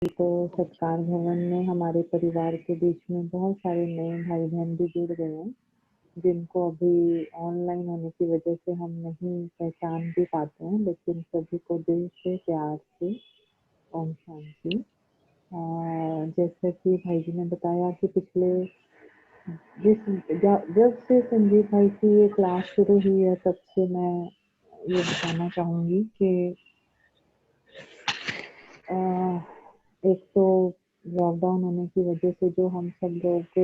तो सत्कार भवन में हमारे परिवार के बीच में बहुत सारे नए भाई बहन भी जुड़ गए हैं, जिनको अभी ऑनलाइन होने की वजह से हम नहीं पहचान भी पाते हैं, लेकिन सभी को दिल से प्यार से ओम शांति। जैसा कि भाई जी ने बताया कि पिछले जब से संजीव भाई की ये क्लास शुरू हुई है, तब से मैं ये बताना चाहूंगी कि एक तो लॉकडाउन होने की वजह से जो हम सब लोग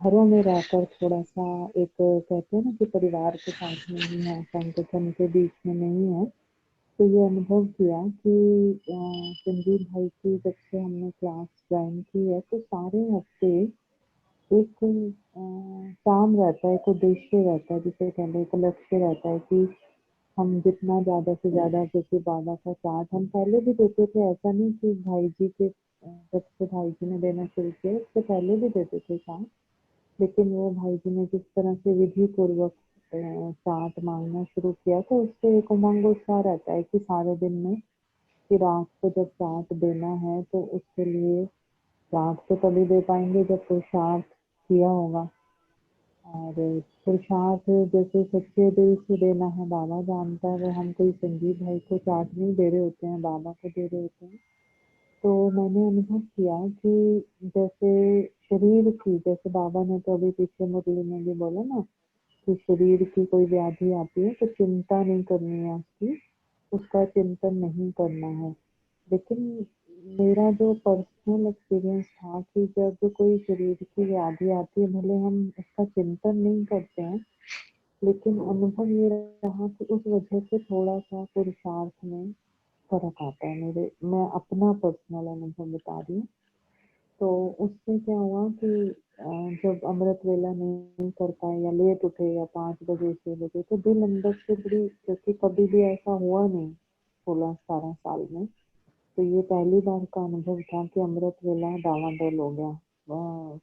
घरों में रहकर थोड़ा सा एक कहते हैं ना कि परिवार के साथ में ही है, संगठन के बीच में नहीं है, तो ये अनुभव किया कि संजीव भाई की जब से हमने क्लास ज्वाइन की है, तो सारे हफ्ते एक काम रहता है, एक उद्देश्य रहता है, जिसे कहते हैं एक लक्ष्य रहता है कि हम जितना ज़्यादा से ज़्यादा, जैसे बाबा का चार्ट हम पहले भी देते थे, ऐसा नहीं कि भाई जी के जब से भाई जी ने देना शुरू किया उससे पहले भी देते थे चार्ट, लेकिन वो भाई जी ने जिस तरह से विधि पूर्वक चार्ट मांगना शुरू किया, तो उससे एक उमंग उत्साह रहता है कि सारे दिन में कि रात को जब चार्ट देना है तो उसके लिए चार्ट तो तभी दे पाएंगे जब पुरुषार्थ किया होगा, और पुरुषार्थ जैसे सच्चे दिल से देना है, बाबा जानता है, वो हम कोई संजीव भाई को चार्ट नहीं दे रहे होते हैं, बाबा को दे रहे होते हैं। तो मैंने अनुभव किया कि जैसे शरीर की, जैसे बाबा ने तो अभी पीछे मुरली में भी बोला ना कि शरीर की कोई व्याधि आती है तो चिंता नहीं करनी है उसकी, उसका चिंतन नहीं करना है। लेकिन मेरा जो पर्सनल एक्सपीरियंस था कि जब कोई शरीर की व्याधि आती है, भले हम उसका चिंतन नहीं करते हैं, लेकिन अनुभव ये रहा कि उस वजह से थोड़ा सा पुरुषार्थ में फर्क आता है। मैं अपना पर्सनल अनुभव बता रही हूँ। तो उससे क्या हुआ कि जब अमृत वेला नहीं कर पाए या लेट उठे या 5 बजे 6 बजे, तो दिल अंदर से बड़ी, क्योंकि कभी भी ऐसा हुआ नहीं 16-17 साल में, तो ये पहली बार का अनुभव था कि अमृत वेला डावाडोल हो गया।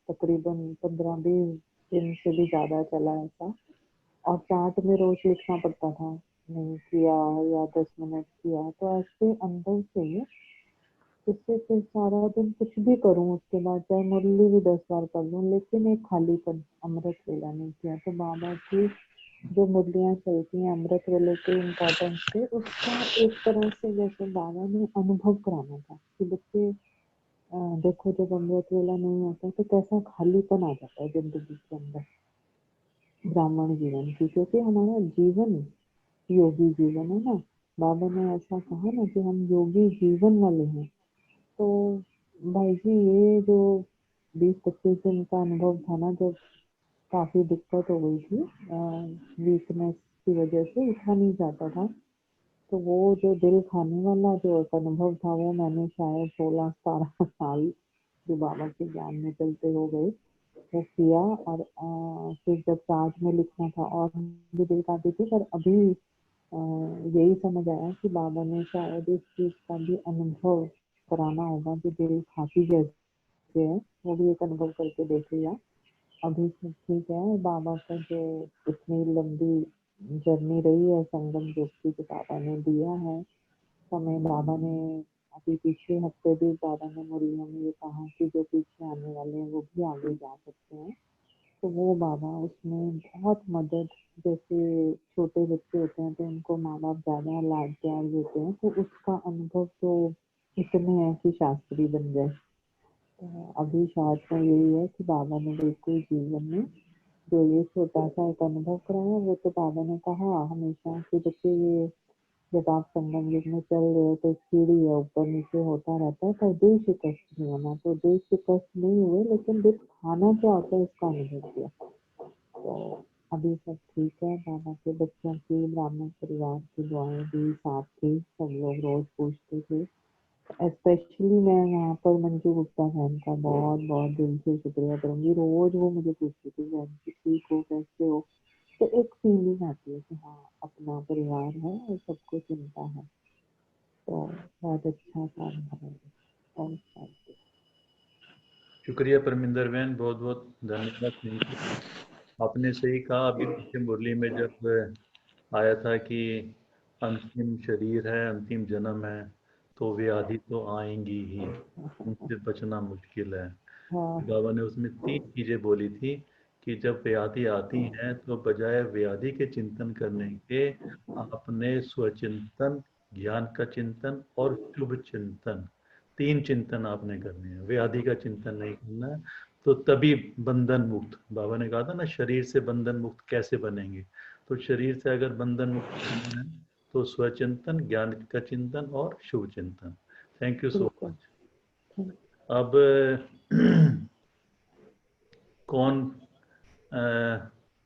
तकरीबन 15-20 दिन से भी ज्यादा चला ऐसा, और चार्ट में रोज लिखना पड़ता था, नहीं किया या 10 मिनट किया, तो ऐसे अंदर से इससे फिर सारा दिन कुछ भी करूं, उसके बाद चाहे मुरली भी 10 बार कर लूं, लेकिन एक खालीपन, अमृत वेला नहीं किया। तो बाबा की जो मुरलियाँ चलती हैं अमृत वेले के इम्पोर्टेंस से, उसका एक तरह से जैसे बाबा ने अनुभव कराना था कि बच्चे देखो, जब अमृत वेला नहीं होता तो कैसा खालीपन आ जाता है जिंदगी के अंदर, ब्राह्मण जीवन की, क्योंकि हमारा जीवन योगी जीवन है ना। बाबा ने ऐसा कहा ना कि हम योगी जीवन वाले हैं। तो भाई जी, ये जो 20-25 दिन का अनुभव था ना, जब काफी दिक्कत हो गई थी, वीकनेस की वजह से उठा नहीं जाता था, तो वो जो दिल खाने वाला जो एक अनुभव था, वो मैंने शायद 16-17 साल जो बाबा के ज्ञान में चलते हो गए वो किया। और फिर जब चार्ट में लिखना था और भी दिल खाती थी, पर अभी यही समझ आया कि बाबा ने शायद इस चीज का भी अनुभव कराना होगा कि दिल खाती कैसे है, वो भी एक अनुभव करके देख लिया। अभी सब ठीक है। बाबा का जो इतनी लंबी जर्नी रही है संगम युक्ति जो बाबा ने दिया है समय, बाबा ने अभी पिछले हफ्ते भी बाबा ने मुरलियों में ये कहा कि जो पीछे आने वाले हैं वो भी आगे जा सकते हैं। तो वो बाबा उसमें बहुत मदद, जैसे छोटे बच्चे होते हैं तो उनको माँ बाप ज्यादा लाड प्यार देते हैं, तो उसका अनुभव तो इतने है कि शास्त्री बन गए। तो अभी शॉर्ट में यही है कि बाबा ने बिल्कुल जीवन में जो ये छोटा सा एक अनुभव कराया, वो तो बाबा ने कहा हमेशा कि बच्चे ये जब आप संगम युग में चल रहे हो तो सीढ़ी है, ऊपर नीचे होता रहता है, पर दिल शिकस्त नहीं होना। तो दिल शिकस्त नहीं हुए, लेकिन दिल खाना क्या होता है इसका अनुभव किया। तो अभी सब ठीक है। बाबा के बच्चों की, ब्राह्मण परिवार की दुआएं भी साथ थी, सब लोग रोज पूछते थे। स्पेशली मैं यहाँ पर मंजू गुप्ता बहन का बहुत बहुत दिल से शुक्रिया करूंगी। रोज वो मुझे पूछती थी बहन जी ठीक हो, कैसे हो। तो एक फीलिंग आती है कि हाँ, अपना परिवार है और सबको चिंता है, तो बहुत अच्छा काम कर रहे हैं। और शुक्रिया परमिंदर बहन, बहुत बहुत धन्यवाद। Thank you. आपने सही कहा, अभी पीछे मुरली में जब आया था कि अंतिम शरीर है, अंतिम जन्म है, तो व्याधि तो आएंगी ही, उनसे बचना मुश्किल है। हाँ बाबा ने उसमें 3 चीजें बोली थी कि जब व्याधि आती हैं तो बजाय व्याधि के चिंतन करने के आपने स्वचिंतन, ज्ञान का चिंतन और शुभ चिंतन, 3 चिंतन आपने करने हैं। व्याधि का चिंतन नहीं करना है, तो तभी बंधन मुक्त। बाबा ने कहा था ना, शरीर से बंधन मुक्त कैसे बनेंगे, तो शरीर से अगर बंधन मुक्त होना है तो स्वचिंतन, ज्ञान का चिंतन और शुभ चिंतन। थैंक यू सो बिल्कुल। मच। अब कौन अ,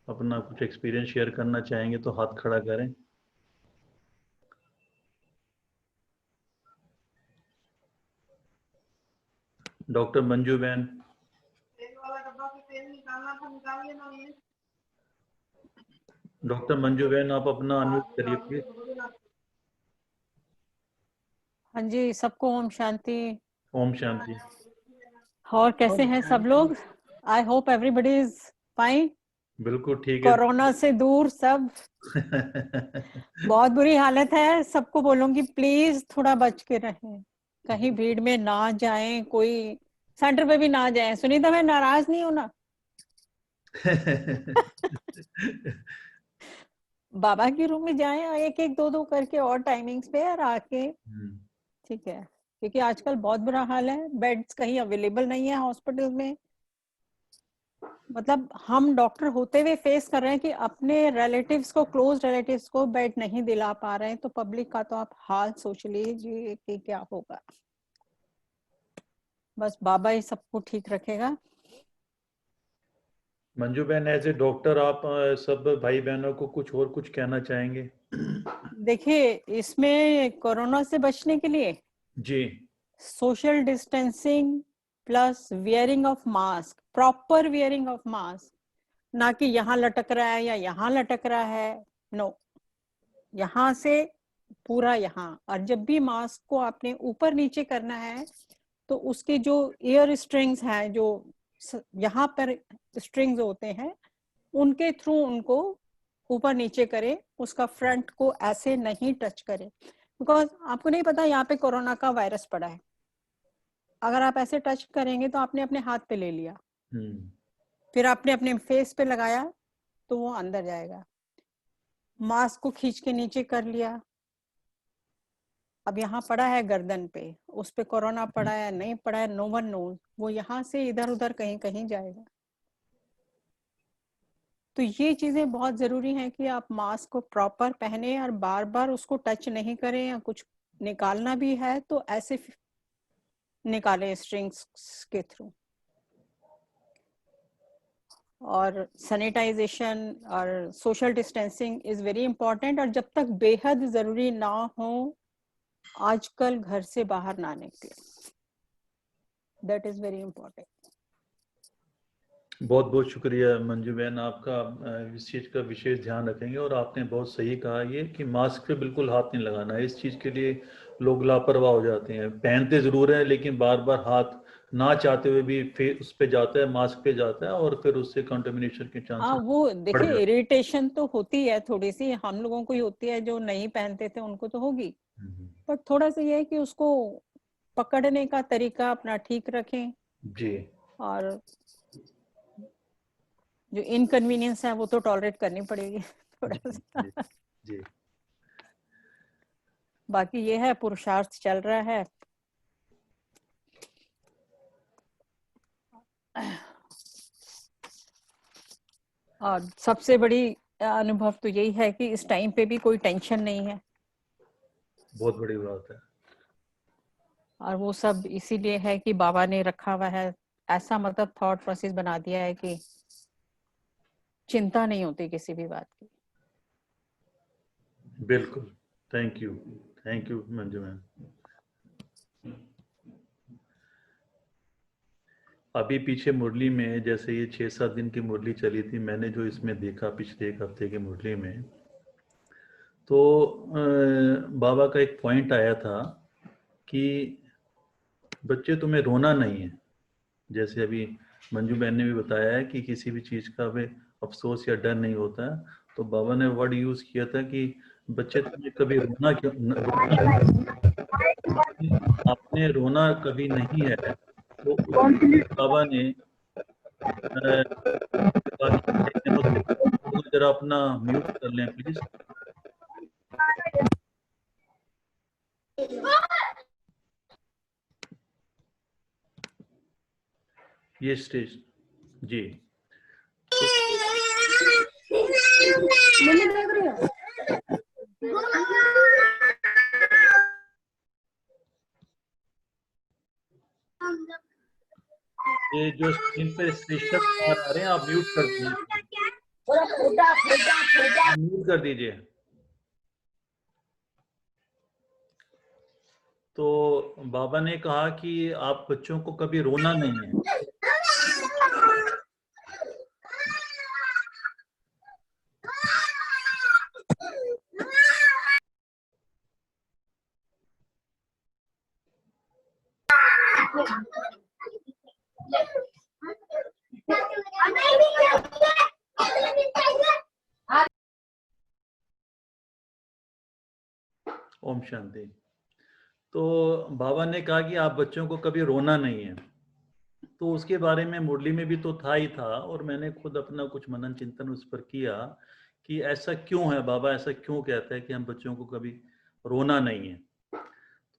अपना कुछ एक्सपीरियंस शेयर करना चाहेंगे तो हाथ खड़ा करें। डॉक्टर मंजू बहन, डॉक्टर मंजू बहन आप अपना अनम्यूट करिए प्लीज। हाँ जी, सबको ओम शांति। ओम शांति। और कैसे हैं सब लोग? I hope everybody is fine. बिल्कुल ठीक है। कोरोना से दूर सब। बहुत बुरी हालत है। सबको बोलूंगी प्लीज थोड़ा बच के रहें, कहीं भीड़ में ना जाएं, कोई सेंटर पे भी ना जाएं। सुनीता, मैं नाराज नहीं हूं ना। बाबा के रूम में जाएं, एक एक दो दो करके और टाइमिंग्स पे, और आके ठीक है, क्योंकि आजकल बहुत बुरा हाल है। बेड्स कहीं अवेलेबल नहीं है हॉस्पिटल में। मतलब हम डॉक्टर होते हुए फेस कर रहे हैं कि अपने रिलेटिव्स को, क्लोज रिलेटिव्स को बेड नहीं दिला पा रहे हैं, तो पब्लिक का तो आप हाल सोच लीजिए कि क्या होगा। बस बाबा ही सबको ठीक रखेगा। मंजू बहन, एज ए डॉक्टर आप सब भाई बहनों को कुछ कहना चाहेंगे? देखिए, इसमें कोरोना से बचने के लिए जी। Social distancing plus wearing of mask, proper wearing of mask, ना कि यहाँ लटक रहा है या यहाँ लटक रहा है। नो, यहाँ से पूरा यहाँ। और जब भी मास्क को आपने ऊपर नीचे करना है तो उसके जो एयर स्ट्रिंग्स हैं, जो यहाँ पर स्ट्रिंग्स होते हैं, उनके थ्रू उनको ऊपर नीचे करें। उसका फ्रंट को ऐसे नहीं टच करें, बिकॉज आपको नहीं पता यहाँ पे कोरोना का वायरस पड़ा है। अगर आप ऐसे टच करेंगे तो आपने अपने हाथ पे ले लिया, फिर आपने अपने फेस पे लगाया तो वो अंदर जाएगा। मास्क को खींच के नीचे कर लिया, अब यहाँ पड़ा है गर्दन पे, उस पे कोरोना पड़ा है नहीं पड़ा है, नो वन नोज। वो यहाँ से इधर उधर कहीं कहीं जाएगा। तो ये चीजें बहुत जरूरी हैं कि आप मास्क को प्रॉपर पहने और बार बार उसको टच नहीं करें। या कुछ निकालना भी है तो ऐसे निकाले स्ट्रिंग्स के थ्रू। और सैनिटाइजेशन और social distancing is very important. और जब तक बेहद जरूरी ना हो, आजकल घर से बाहर ना निकले। That is very important. बहुत बहुत शुक्रिया मंजू बहन, आपका इस चीज़ का विशेष ध्यान रखेंगे। और आपने बहुत सही कहा ये कि मास्क पे बिल्कुल हाथ नहीं लगाना है। इस चीज़ के लिए लोग लापरवाह हो जाते हैं, पहनते ज़रूर है लेकिन बार बार हाथ ना चाहते हुए भी उस पे जाता है, मास्क पे जाता है, और फिर उससे कंटेमिनेशन के हाँ, चांसेस वो बढ़ देखिए, जाते इरिटेशन तो होती है थोड़ी सी, हम लोगों को ही होती है, जो नहीं पहनते थे उनको तो होगी। हैं। बट थोड़ा सा ये है कि उसको पकड़ने का तरीका अपना ठीक रखें। जी। और जो इनकन्वीनियंस है वो तो टॉलरेट करनी पड़ेगी जी। थोड़ा सा। जी। जी। बाकी ये है, पुरुषार्थ चल रहा है। और सबसे बड़ी अनुभव तो यही है कि इस टाइम पे भी कोई टेंशन नहीं है। बहुत बड़ी बात है। और वो सब इसीलिए है कि बाबा ने रखा हुआ है ऐसा, मतलब थॉट प्रोसेस बना दिया है कि चिंता नहीं होती किसी भी बात की। बिल्कुल। Thank you Manju ma'am. अभी पीछे मुरली में, जैसे ये 6-7 दिन की मुरली चली थी, मैंने जो इसमें देखा पिछले 1 हफ्ते की मुरली में, तो बाबा का एक पॉइंट आया था कि बच्चे तुम्हें रोना नहीं है। जैसे अभी मंजू बहन ने भी बताया है कि किसी भी चीज़ का वे अफसोस या डर नहीं होता है, तो बाबा ने वर्ड यूज़ किया था कि बच्चे तुम्हें कभी रोना क्यों आपने रोना कभी नहीं है, तो बाबा ने बाकी भाई बहनों से, तो जरा अपना म्यूट कर लें प्लीज। ये स्टेज जी, तो ये जो स्क्रीन पे शीर्षक बाहर आ रहे हैं, आप म्यूट कर दीजिए, म्यूट कर दीजिए। तो बाबा ने कहा कि आप बच्चों को कभी रोना नहीं है। ओम शांति। तो बाबा ने कहा कि आप बच्चों को कभी रोना नहीं है, तो उसके बारे में मुरली में भी तो था ही था, और मैंने खुद अपना कुछ मनन चिंतन उस पर किया कि ऐसा क्यों है, बाबा ऐसा क्यों कहते हैं कि हम बच्चों को कभी रोना नहीं है।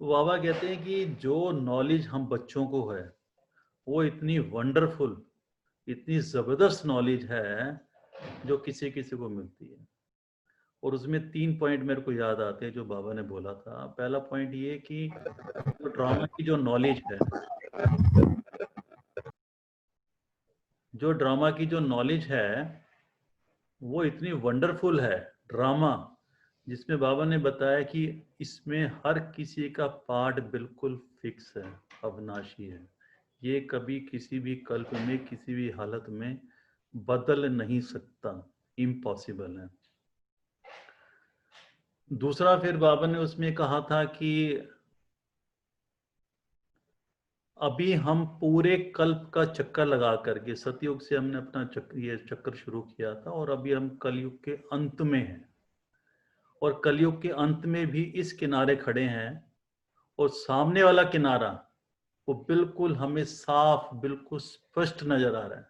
तो बाबा कहते हैं कि जो नॉलेज हम बच्चों को है वो इतनी वंडरफुल, इतनी जबरदस्त नॉलेज है जो किसी किसी को मिलती है। और उसमें 3 पॉइंट मेरे को याद आते हैं जो बाबा ने बोला था। पहला पॉइंट ये कि जो ड्रामा की जो नॉलेज है, जो ड्रामा की जो नॉलेज है वो इतनी वंडरफुल है ड्रामा, जिसमें बाबा ने बताया कि इसमें हर किसी का पार्ट बिल्कुल फिक्स है, अविनाशी है। ये कभी किसी भी कल्प में किसी भी हालत में बदल नहीं सकता, इम्पॉसिबल है। दूसरा फिर बाबा ने उसमें कहा था कि अभी हम पूरे कल्प का चक्कर लगा करके, सतयुग से हमने अपना ये चक्कर शुरू किया था, और अभी हम कलयुग के अंत में हैं, और कलयुग के अंत में भी इस किनारे खड़े हैं, और सामने वाला किनारा वो बिल्कुल हमें साफ, बिल्कुल स्पष्ट नजर आ रहा है।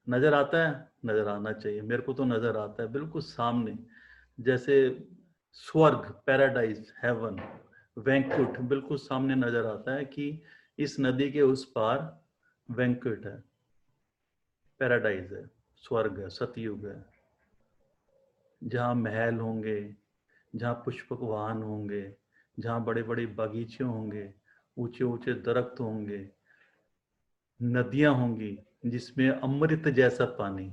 नजर आता है, नजर आना चाहिए, मेरे को तो नजर आता है बिल्कुल सामने, जैसे स्वर्ग, पैराडाइज, हेवन, वैंकुट बिल्कुल सामने नजर आता है कि इस नदी के उस पार वैंकुट है, पैराडाइज है, स्वर्ग है, सतयुग है, जहाँ महल होंगे, जहाँ पुष्पक वाहन होंगे, जहाँ बड़े बड़े बगीचे होंगे, ऊंचे ऊंचे दरख्त होंगे, नदियां होंगी जिसमें अमृत जैसा पानी,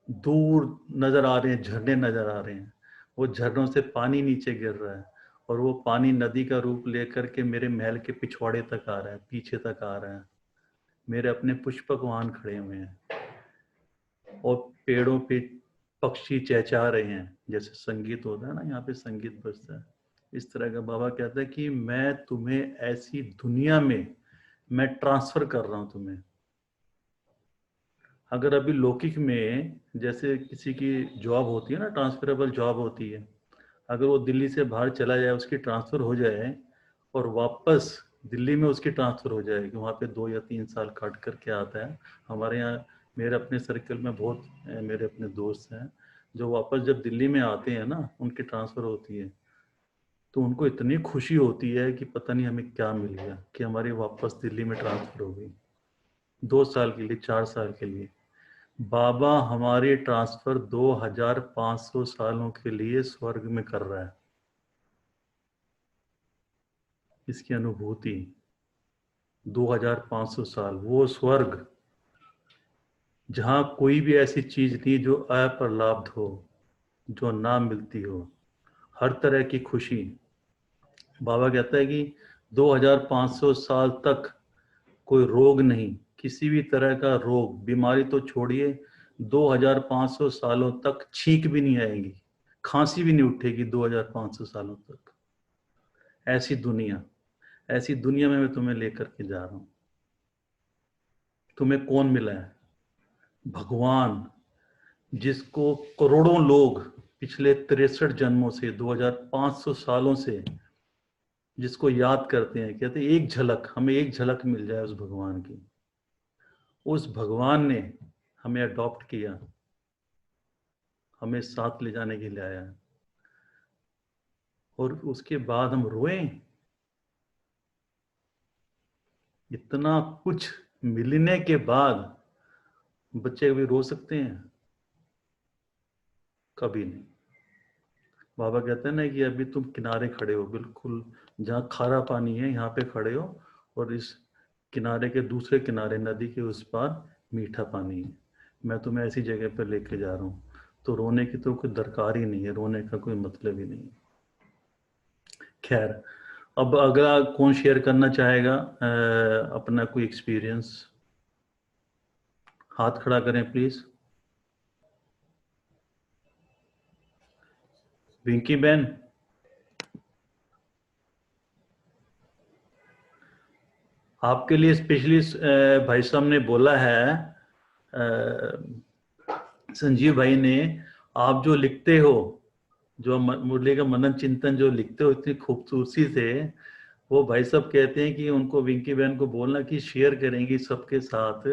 दूर नजर आ रहे हैं झरने, नजर आ रहे हैं, वो झरनों से पानी नीचे गिर रहा है, और वो पानी नदी का रूप लेकर के मेरे महल के पिछवाड़े तक आ रहा है, पीछे तक आ रहा है। मेरे अपने पुष्पक वाहन खड़े हुए हैं, और पेड़ों पे पक्षी चहचहा रहे हैं, जैसे संगीत होता है ना, यहाँ पे संगीत बजता है, इस तरह का। बाबा कहता है कि मैं तुम्हें ऐसी दुनिया में मैं ट्रांसफर कर रहा हूं तुम्हें। अगर अभी लौकिक में जैसे किसी की जॉब होती है ना, ट्रांसफरेबल जॉब होती है, अगर वो दिल्ली से बाहर चला जाए, उसकी ट्रांसफ़र हो जाए, और वापस दिल्ली में उसकी ट्रांसफ़र हो जाए कि वहाँ पे 2 या 3 साल काट करके आता है। हमारे यहाँ मेरे अपने सर्कल में बहुत मेरे अपने दोस्त हैं जो वापस जब दिल्ली में आते हैं ना, उनकी ट्रांसफ़र होती है, तो उनको इतनी खुशी होती है कि पता नहीं हमें क्या मिल गया कि हमारी वापस दिल्ली में ट्रांसफ़र हो गई, 2 साल के लिए, 4 साल के लिए। बाबा हमारी ट्रांसफ़र 2500 सालों के लिए स्वर्ग में कर रहा है। इसकी अनुभूति 2500 साल, वो स्वर्ग जहां कोई भी ऐसी चीज नहीं जो अप्रलाब्ध हो, जो ना मिलती हो, हर तरह की खुशी। बाबा कहता है कि 2500 साल तक कोई रोग नहीं, किसी भी तरह का रोग, बीमारी तो छोड़िए, 2500 सालों तक छींक भी नहीं आएगी, खांसी भी नहीं उठेगी 2500 सालों तक। ऐसी दुनिया, ऐसी दुनिया में मैं तुम्हें लेकर के जा रहा हूं। तुम्हें कौन मिला है? भगवान, जिसको करोड़ों लोग पिछले 63 जन्मों से, 2500 सालों से जिसको याद करते हैं, कहते हैं एक झलक, हमें एक झलक मिल जाए उस भगवान की। उस भगवान ने हमें अडॉप्ट किया, हमें साथ ले जाने के लिए आया, और उसके बाद हम रोए? इतना कुछ मिलने के बाद बच्चे कभी रो सकते हैं? कभी नहीं। बाबा कहते हैं ना कि अभी तुम किनारे खड़े हो, बिल्कुल जहाँ खारा पानी है यहाँ पे खड़े हो, और इस किनारे के दूसरे किनारे नदी के उस पार मीठा पानी है। मैं तुम्हें ऐसी जगह पर लेके जा रहा हूँ। तो रोने की तो कोई दरकार ही नहीं है, रोने का कोई मतलब ही नहीं है। खैर, अब अगला कौन शेयर करना चाहेगा अपना कोई एक्सपीरियंस? हाथ खड़ा करें प्लीज। विंकी बहन, आपके लिए स्पेशली भाई साहब ने बोला है, संजीव भाई ने, आप जो लिखते हो, जो मुरली का मनन चिंतन जो लिखते हो इतनी खूबसूरती से, वो भाई साहब कहते हैं कि उनको, विंकी बहन को बोलना कि शेयर करेंगी सबके साथ,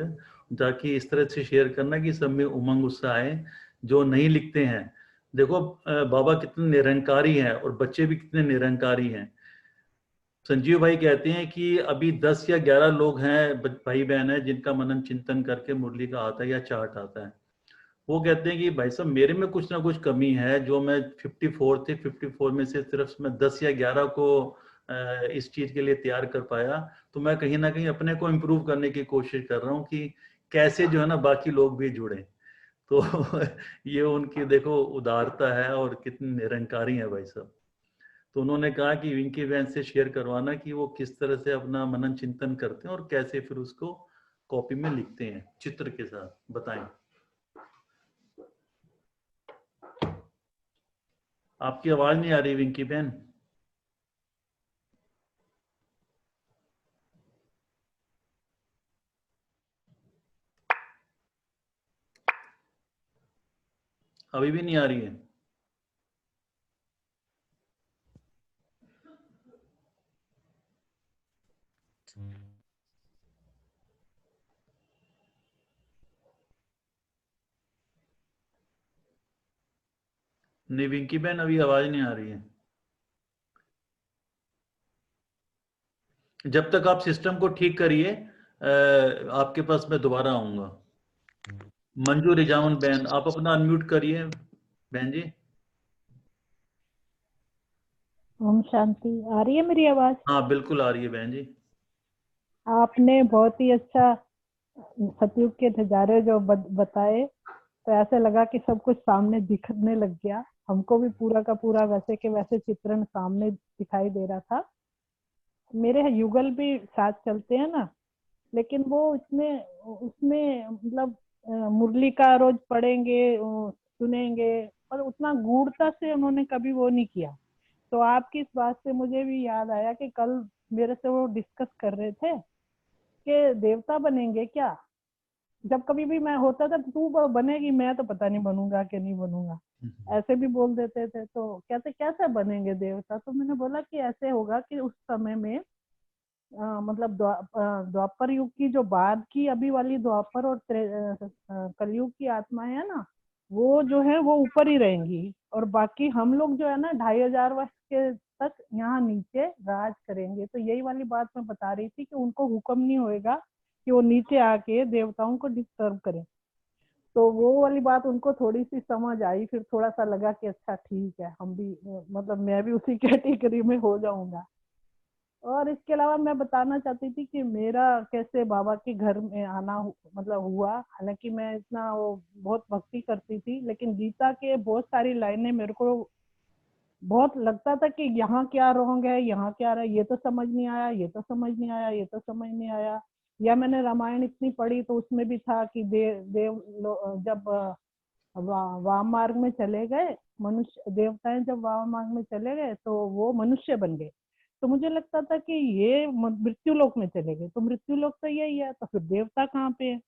ताकि इस तरह से शेयर करना कि सब में उमंग उत्साह आए जो नहीं लिखते हैं। देखो बाबा कितने निरंकारी हैं और बच्चे भी कितने निरंकारी हैं। संजीव भाई कहते हैं कि अभी 10 या 11 लोग हैं, भाई बहन है, जिनका मनन चिंतन करके मुरली का आता है या चार्ट आता है। वो कहते हैं कि भाई साहब मेरे में कुछ ना कुछ कमी है, जो मैं 54 थे, 54 में से सिर्फ मैं 10 या 11 को इस चीज के लिए तैयार कर पाया। तो मैं कहीं ना कहीं अपने को इम्प्रूव करने की कोशिश कर रहा हूँ कि कैसे जो है ना बाकी लोग भी जुड़े। तो ये उनकी देखो उदारता है और कितनी निरंकारी है भाई साहब। तो उन्होंने कहा कि विंकी बहन से शेयर करवाना कि वो किस तरह से अपना मनन चिंतन करते हैं और कैसे फिर उसको कॉपी में लिखते हैं चित्र के साथ, बताएं। आपकी आवाज नहीं आ रही विंकी बहन। अभी भी नहीं आ रही है? नहीं विंकी बहन, अभी आवाज नहीं आ रही है। जब तक आप सिस्टम को ठीक करिए, आपके पास मैं दोबारा आऊंगा। मंजू रिजावन बहन, आप अपना अनम्यूट करिए बहन जी। ओम शांति। आ रही है मेरी आवाज? हाँ बिल्कुल आ रही है बहन जी। आपने बहुत ही अच्छा सतयुग के नजारे जो बताए, तो ऐसे लगा कि सब कुछ सामने दिखने लग गया। हमको भी पूरा का पूरा वैसे के वैसे चित्रण सामने दिखाई दे रहा था। मेरे युगल भी साथ चलते हैं ना, लेकिन वो इसमें उसमें मतलब मुरली का रोज पढ़ेंगे, सुनेंगे, और उतना गूढ़ता से उन्होंने कभी वो नहीं किया। तो आपकी इस बात से मुझे भी याद आया कि कल मेरे से वो डिस्कस कर रहे थे कि देवता बनेंगे क्या। जब कभी भी मैं होता था तू बनेगी, मैं तो पता नहीं बनूंगा कि नहीं बनूंगा, ऐसे भी बोल देते थे। तो कहते कैसे बनेंगे देवता? तो मैंने बोला कि ऐसे होगा कि उस समय में मतलब द्वापर युग की जो बाद की अभी वाली द्वापर और कलयुग की आत्माएं है ना, वो जो है वो ऊपर ही रहेंगी, और बाकी हम लोग जो है ना 2500 वर्ष के तक यहाँ नीचे राज करेंगे। तो यही वाली बात मैं बता रही थी कि उनको हुक्म नहीं होएगा कि वो नीचे आके देवताओं को डिस्टर्ब करें। तो वो वाली बात उनको थोड़ी सी समझ आई, फिर थोड़ा सा लगा कि अच्छा ठीक है, हम भी मतलब मैं भी उसी कैटेगरी में हो जाऊंगा। और इसके अलावा मैं बताना चाहती थी कि मेरा कैसे बाबा के घर में आना मतलब हुआ। हालांकि मैं इतना वो बहुत भक्ति करती थी, लेकिन गीता के बहुत सारी लाइनें मेरे को बहुत लगता था कि यहाँ क्या रॉन्ग है, यहाँ क्या रहा है, ये तो समझ नहीं आया, ये तो समझ नहीं आया, ये तो समझ नहीं आया। या मैंने रामायण इतनी पढ़ी तो उसमें भी था कि जब वाम मार्ग में चले गए, मनुष्य देवताएं जब वाम मार्ग में चले गए तो वो मनुष्य बन गए। तो मुझे लगता था कि ये मृत्यु लोक में चले गए, तो मृत्यु लोक तो यही है, तो फिर देवता कहाँ पे है?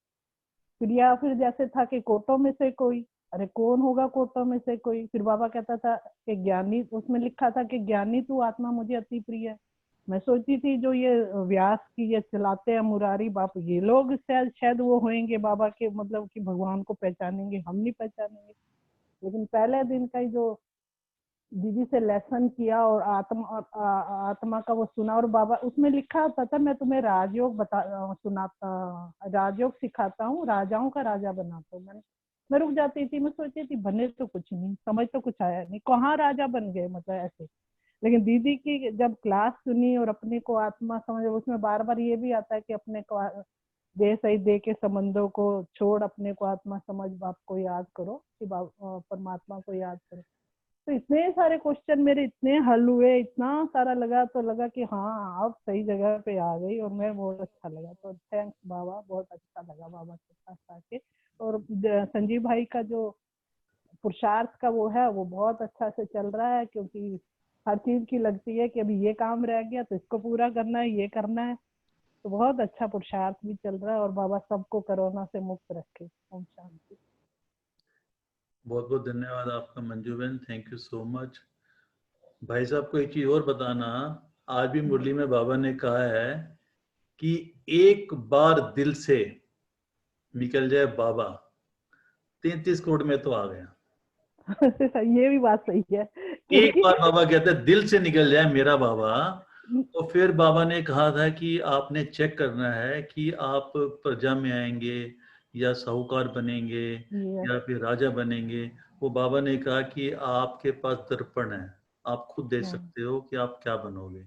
फिर या फिर जैसे था कि कोटों में से कोई, अरे कौन होगा कोटों में से कोई? फिर बाबा कहता था कि ज्ञानी, उसमें लिखा था कि ज्ञानी तू आत्मा मुझे अति प्रिय है। मैं सोचती थी जो ये व्यास की ये चलाते हैं मुरारी बापू, ये लोग शायद शायद वो होंगे बाबा के, मतलब कि भगवान को पहचानेंगे, हम नहीं पहचानेंगे। लेकिन पहले दिन का ही जो दीदी से लेसन किया और आत्मा का वो सुना, और बाबा उसमें लिखा होता था मैं तुम्हें राजयोग राजयोग सिखाता हूँ, राजाओं का राजा बनाता हूँ। मैं रुक जाती थी, मैं सोचती थी बने तो कुछ नहीं, समझ तो कुछ आया नहीं, कहाँ राजा बन गए, मतलब ऐसे। लेकिन दीदी की जब क्लास सुनी और अपने को आत्मा समझ, उसमें बार बार ये भी आता है कि अपने को देह सही दे के संबंधों को छोड़ अपने को आत्मा समझ, बाप को याद करो कि परमात्मा को याद करो। तो इतने सारे क्वेश्चन मेरे इतने हल हुए, इतना सारा लगा, तो लगा कि हाँ अब सही जगह पे आ गई, और मैं बहुत अच्छा लगा। तो थैंक्स बाबा, बहुत अच्छा लगा बाबा के पास आके। और संजीव भाई का जो पुरुषार्थ का वो है, वो बहुत अच्छा से चल रहा है, क्योंकि हर चीज की लगती है कि अभी ये काम रह गया तो इसको पूरा करना है, ये करना है। तो बहुत अच्छा पुरुषार्थ भी चल रहा है, और बाबा सबको कोरोना से मुक्त रखे। ओम शांति। बहुत बहुत धन्यवाद आपका मंजू बहन, थैंक यू सो मच। भाई साहब को एक चीज और बताना, आज भी मुरली में बाबा ने कहा है कि एक बार दिल से निकल जाए बाबा, 33 करोड़ में तो आ गया। ये भी बात सही है, एक बार क्योंकि बाबा कहते हैं दिल से निकल जाए मेरा बाबा, तो फिर बाबा ने कहा था कि आपने चेक करना है कि आप प्रजा में आएंगे या साहूकार बनेंगे ये या फिर राजा बनेंगे। वो बाबा ने कहा कि आपके पास दर्पण है, आप खुद देख सकते हो कि आप क्या बनोगे।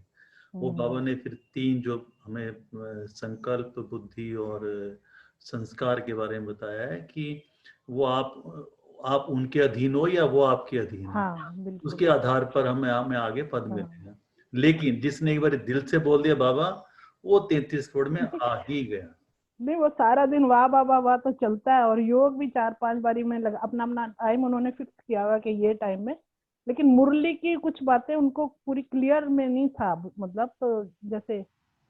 वो बाबा ने फिर 3 जो हमें संकल्प, बुद्धि और संस्कार के बारे में बताया है कि वो आप उनके अधीन हो या वो आपके अधीन है, हाँ बिल्कुल। उसके आधार पर हमें आगे पद हाँ। मिलेगा। लेकिन जिसने एक बार दिल से बोल दिया बाबा, वो 33 करोड़ में आ ही गया। नहीं, वो सारा दिन वाह वाह वाह वाह तो चलता है, और योग भी 4-5 बारी में लगा, अपना अपना टाइम उन्होंने फिक्स किया हुआ कि ये टाइम में। लेकिन मुरली की कुछ बातें उनको पूरी क्लियर में नहीं था, मतलब तो जैसे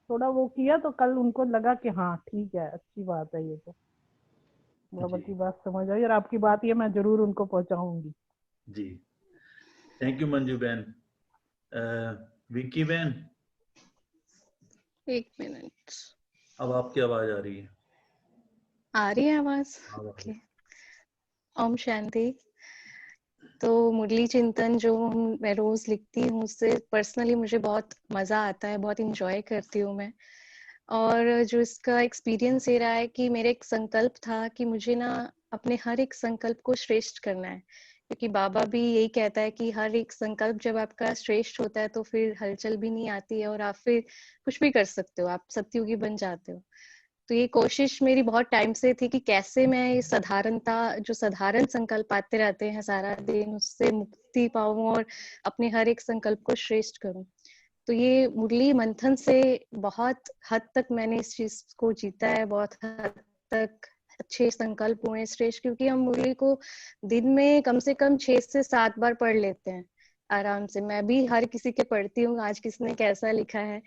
थोड़ा वो किया, तो कल उनको लगा कि हाँ ठीक है, अच्छी बात है, ये तो बाबा जी की बात समझ आई, और आपकी बात ये मैं जरूर उनको पहुंचाऊंगी। जी, थैंक यू मंजू बहन। विक्की बहन, एक मिनट, अब आपकी आवाज आ रही है। आ रही है आवाज? आवाज। ओके। ओम शांति। तो मुरली चिंतन जो मैं रोज लिखती हूँ, उससे पर्सनली मुझे बहुत मजा आता है, बहुत इंजॉय करती हूँ मैं। और जो इसका एक्सपीरियंस ये रहा है कि मेरा एक संकल्प था कि मुझे ना अपने हर एक संकल्प को श्रेष्ठ करना है, क्योंकि बाबा भी यही कहता है कि हर एक संकल्प जब आपका श्रेष्ठ होता है तो फिर हलचल भी नहीं आती है, और आप फिर कुछ भी कर सकते हो, आप सत्युगी बन जाते हो। तो ये कोशिश मेरी बहुत टाइम से थी कि कैसे मैं ये साधारणता, जो साधारण संकल्प आते रहते हैं सारा दिन, उससे मुक्ति पाऊं और अपने हर एक संकल्प को श्रेष्ठ करूं। तो ये मुरली मंथन से बहुत हद तक मैंने इस चीज को जीता है, बहुत हद तक अच्छे संकल्प हुए श्रेष्ठ, क्योंकि हम मुरली को दिन में कम से कम 6 से 7 बार पढ़ लेते हैं आराम से। मैं भी हर किसी के पढ़ती हूँ, आज किसने कैसा लिखा है,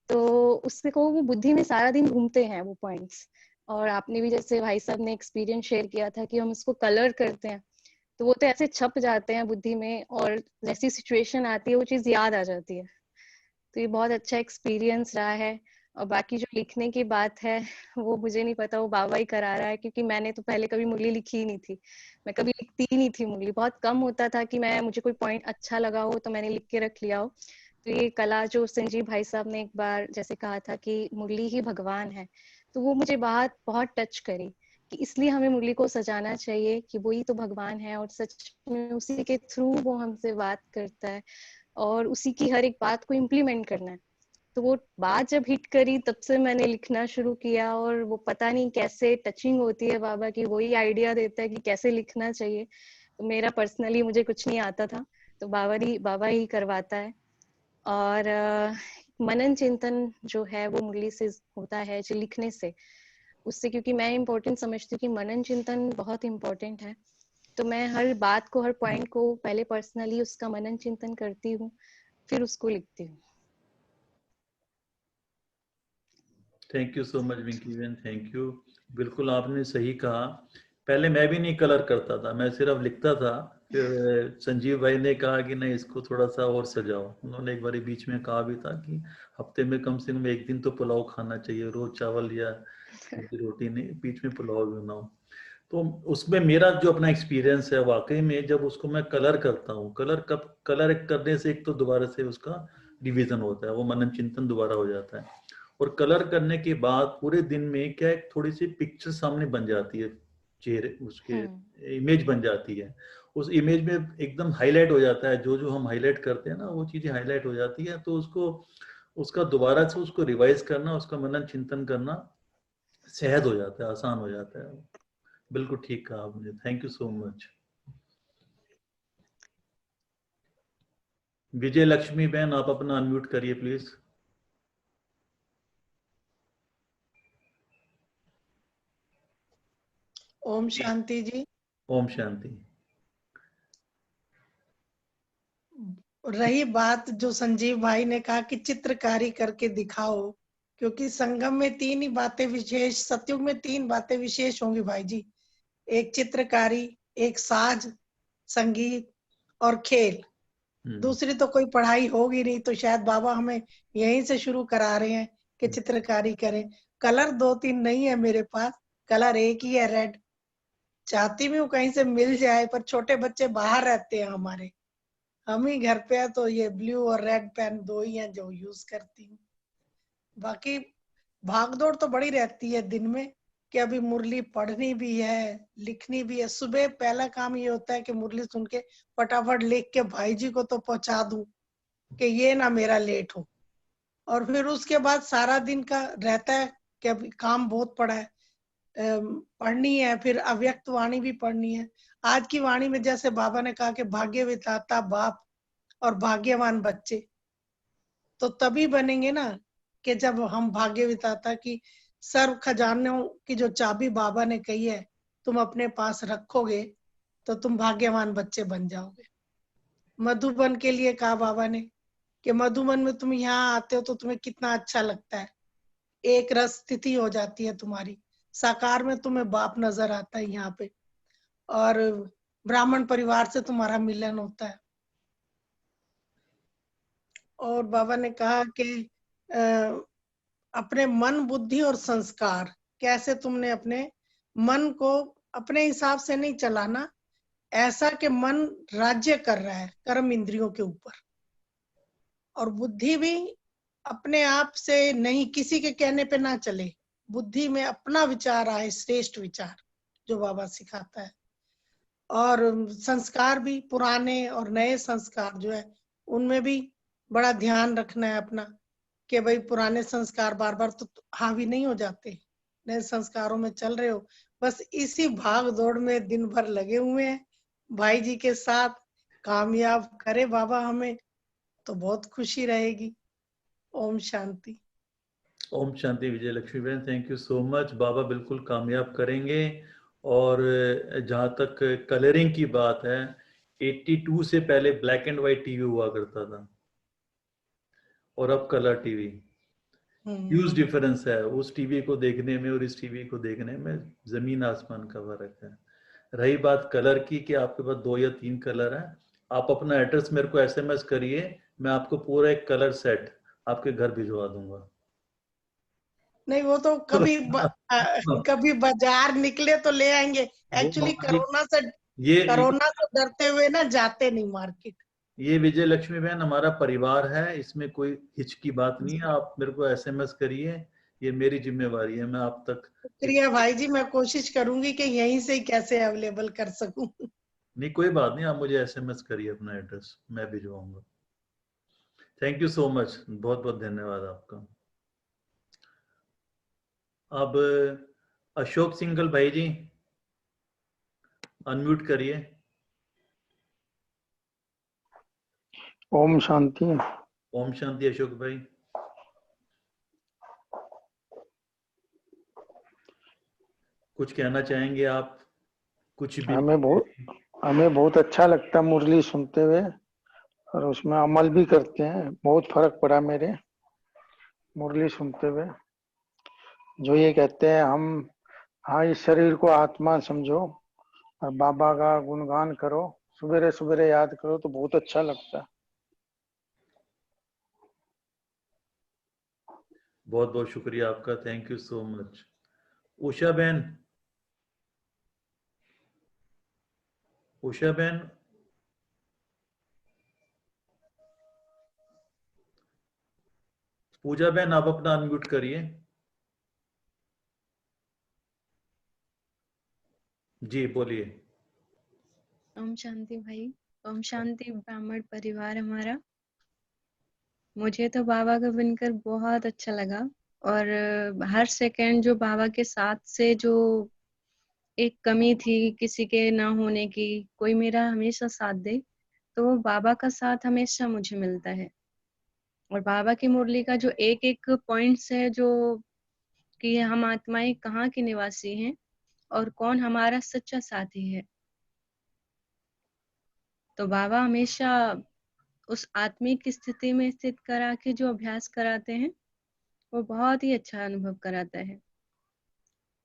तो उससे को वो बुद्धि में सारा दिन घूमते हैं वो पॉइंट्स। और आपने भी जैसे भाई साहब ने एक्सपीरियंस शेयर किया था कि हम उसको कलर करते हैं, तो वो तो ऐसे छप जाते हैं बुद्धि में, और जैसी सिचुएशन आती है वो चीज याद आ जाती है। तो ये बहुत अच्छा एक्सपीरियंस रहा है। और बाकी जो लिखने की बात है, वो मुझे नहीं पता, वो बाबा ही करा रहा है, क्योंकि मैंने तो पहले कभी मुरली लिखी ही नहीं थी, मैं कभी लिखती ही नहीं थी मुरली। बहुत कम होता था कि मैं, मुझे कोई पॉइंट अच्छा लगा हो तो मैंने लिख के रख लिया हो। तो ये कला जो संजीव भाई साहब ने एक बार जैसे कहा था कि मुरली ही भगवान है, तो वो मुझे बहुत बहुत टच करी, कि इसलिए हमें मुरली को सजाना चाहिए कि वही तो भगवान है, और सच में उसी के थ्रू वो हमसे बात करता है, और उसी की हर एक बात को इम्प्लीमेंट करना है। तो वो बात जब हिट करी, तब से मैंने लिखना शुरू किया, और वो पता नहीं कैसे टचिंग होती है बाबा की, वही आइडिया देता है कि कैसे लिखना चाहिए। तो मेरा पर्सनली मुझे कुछ नहीं आता था, तो बाबा ही करवाता है। और मनन चिंतन जो है वो मुरली से होता है, जो लिखने से, उससे, क्योंकि मैं इम्पोर्टेंट समझती हूँ कि मनन चिंतन बहुत इम्पोर्टेंट है। तो मैं हर बात को, हर पॉइंट को पहले पर्सनली उसका मनन चिंतन करती हूँ, फिर उसको लिखती हूँ। Thank you so much Winki बहन, थैंक यू। बिल्कुल आपने सही कहा। पहले मैं भी नहीं कलर करता था, मैं सिर्फ लिखता था, फिर संजीव भाई ने कहा कि नहीं, इसको थोड़ा सा और सजाओ। उन्होंने एक बार बीच में कहा भी था कि हफ्ते में कम से कम एक दिन तो पुलाव खाना चाहिए, रोज चावल या रोटी नहीं, बीच में पुलाव भी बनाओ। तो उसमें मेरा जो अपना एक्सपीरियंस है वाकई में, जब उसको मैं कलर करता हूँ, कलर करने से एक तो दोबारा से उसका रिवीजन होता है, वो मनन चिंतन दोबारा हो जाता है। और कलर करने के बाद पूरे दिन में क्या एक थोड़ी सी पिक्चर सामने बन जाती है, चेहरे उसके इमेज बन जाती है। उस इमेज में एकदम हाईलाइट हो जाता है, जो जो हम हाईलाइट करते हैं ना वो चीजें हाईलाइट हो जाती है। तो उसको उसका दोबारा से उसको रिवाइज करना, उसका मनन चिंतन करना सहज हो जाता है, आसान हो जाता है। बिल्कुल ठीक कहा आपने, थैंक यू सो मच। विजय लक्ष्मी बहन, आप अपना अनम्यूट करिए प्लीज। ओम शांति जी। ओम शांति। रही बात जो संजीव भाई ने कहा कि चित्रकारी करके दिखाओ, क्योंकि संगम में तीन ही बातें विशेष, सतयुग में तीन बातें विशेष होंगी भाई जी। एक चित्रकारी, एक साज संगीत और खेल। दूसरी तो कोई पढ़ाई होगी नहीं, तो शायद बाबा हमें यहीं से शुरू करा रहे हैं कि चित्रकारी करें। कलर दो तीन नहीं है मेरे पास, कलर एक ही है, रेड। चाहती भी हूँ कहीं से मिल जाए, पर छोटे बच्चे बाहर रहते हैं हमारे, हम ही घर पे है, तो ये ब्लू और रेड पेन दो ही हैं जो यूज करती हूँ। बाकी भागदौड़ तो बड़ी रहती है दिन में, कि अभी मुरली पढ़नी भी है, लिखनी भी है। सुबह पहला काम ये होता है कि मुरली सुन के फटाफट लिख के भाई जी को तो पहुंचा दूं कि ये ना मेरा लेट हो। और फिर उसके बाद सारा दिन का रहता है कि अभी काम बहुत पड़ा है, पढ़नी है, फिर अव्यक्त वाणी भी पढ़नी है। आज की वाणी में जैसे बाबा ने कहा कि भाग्य विधाता बाप और भाग्यवान बच्चे, तो तभी बनेंगे ना कि जब हम भाग्य विधाता की सर्व खजानों की जो चाबी बाबा ने कही है तुम अपने पास रखोगे, तो तुम भाग्यवान बच्चे बन जाओगे। मधुबन के लिए कहा बाबा ने कि मधुबन में तुम यहाँ आते हो तो तुम्हें कितना अच्छा लगता है, एक रस स्थिति हो जाती है तुम्हारी, साकार में तुम्हें बाप नजर आता है यहाँ पे, और ब्राह्मण परिवार से तुम्हारा मिलन होता है। और बाबा ने कहा कि अपने मन बुद्धि और संस्कार, कैसे तुमने अपने मन को अपने हिसाब से नहीं चलाना, ऐसा कि मन राज्य कर रहा है कर्म इंद्रियों के ऊपर, और बुद्धि भी अपने आप से नहीं, किसी के कहने पे ना चले, बुद्धि में अपना विचार आए, श्रेष्ठ विचार जो बाबा सिखाता है। और संस्कार भी पुराने और नए संस्कार जो है उनमें भी बड़ा ध्यान रखना है अपना, कि भाई पुराने संस्कार बार बार तो हावी नहीं हो जाते, नए संस्कारों में चल रहे हो। बस इसी भाग दौड़ में दिन भर लगे हुए हैं भाई जी के साथ, कामयाब करे बाबा हमें, तो बहुत खुशी रहेगी। ओम शांति। ओम शांति विजय लक्ष्मी बहन, थैंक यू सो मच। बाबा बिल्कुल कामयाब करेंगे। और जहाँ तक कलरिंग की बात है, 82 से पहले ब्लैक एंड व्हाइट टीवी हुआ करता था और अब कलर टीवी। ह्यूज डिफरेंस है उस टीवी को देखने में और इस टीवी को देखने में, जमीन आसमान का फर्क है। रही बात कलर की कि आपके पास 2 या 3 कलर है, आप अपना एड्रेस मेरे को SMS करिए, मैं आपको पूरा एक कलर सेट आपके घर भिजवा दूंगा। नहीं वो तो कभी बाजार निकले तो ले आएंगे। एक्चुअली कोरोना से डरते हुए ना जाते नहीं मार्केट। ये विजय लक्ष्मी बहन हमारा परिवार है, इसमें कोई हिच की बात नहीं है। आप मेरे को SMS करिए, ये मेरी जिम्मेवारी है, मैं आप तक। शुक्रिया भाई जी, मैं कोशिश करूंगी कि यहीं से ही कैसे अवेलेबल कर सकूं। नहीं कोई बात नहीं, आप मुझे SMS करिए अपना एड्रेस, मैं भिजवाऊंगा। थैंक यू सो मच, बहुत बहुत धन्यवाद आपका। अब अशोक सिंघल भाई जी अनम्यूट करिए। ओम शांति। ओम शांति अशोक भाई। कुछ कहना चाहेंगे आप? कुछ भी? हमें बहुत अच्छा लगता मुरली सुनते हुए, और उसमें अमल भी करते हैं। बहुत फर्क पड़ा मेरे मुरली सुनते हुए। जो ये कहते हैं हाँ, इस शरीर को आत्मा समझो और बाबा का गुणगान करो, सवेरे सवेरे याद करो तो बहुत अच्छा लगता है। बहुत बहुत शुक्रिया आपका, thank you so much. Usha बहन, उषा बहन, पूजा बहन आप अपना अनम्यूट करिए। जी बोलिए। ओम शांति भाई। ओम शांति ब्राह्मण परिवार हमारा। मुझे तो बाबा का बनकर बहुत अच्छा लगा, और हर सेकंड जो बाबा के साथ से जो एक कमी थी किसी के ना होने की, कोई मेरा हमेशा साथ दे, तो वो बाबा का साथ हमेशा मुझे मिलता है। और बाबा की मुरली का जो एक एक पॉइंट्स है, जो कि हम आत्माएं कहाँ के निवासी हैं और कौन हमारा सच्चा साथी है, तो बाबा हमेशा उस आत्मिक स्थिति में स्थित करा के जो अभ्यास कराते हैं वो बहुत ही अच्छा अनुभव कराता है।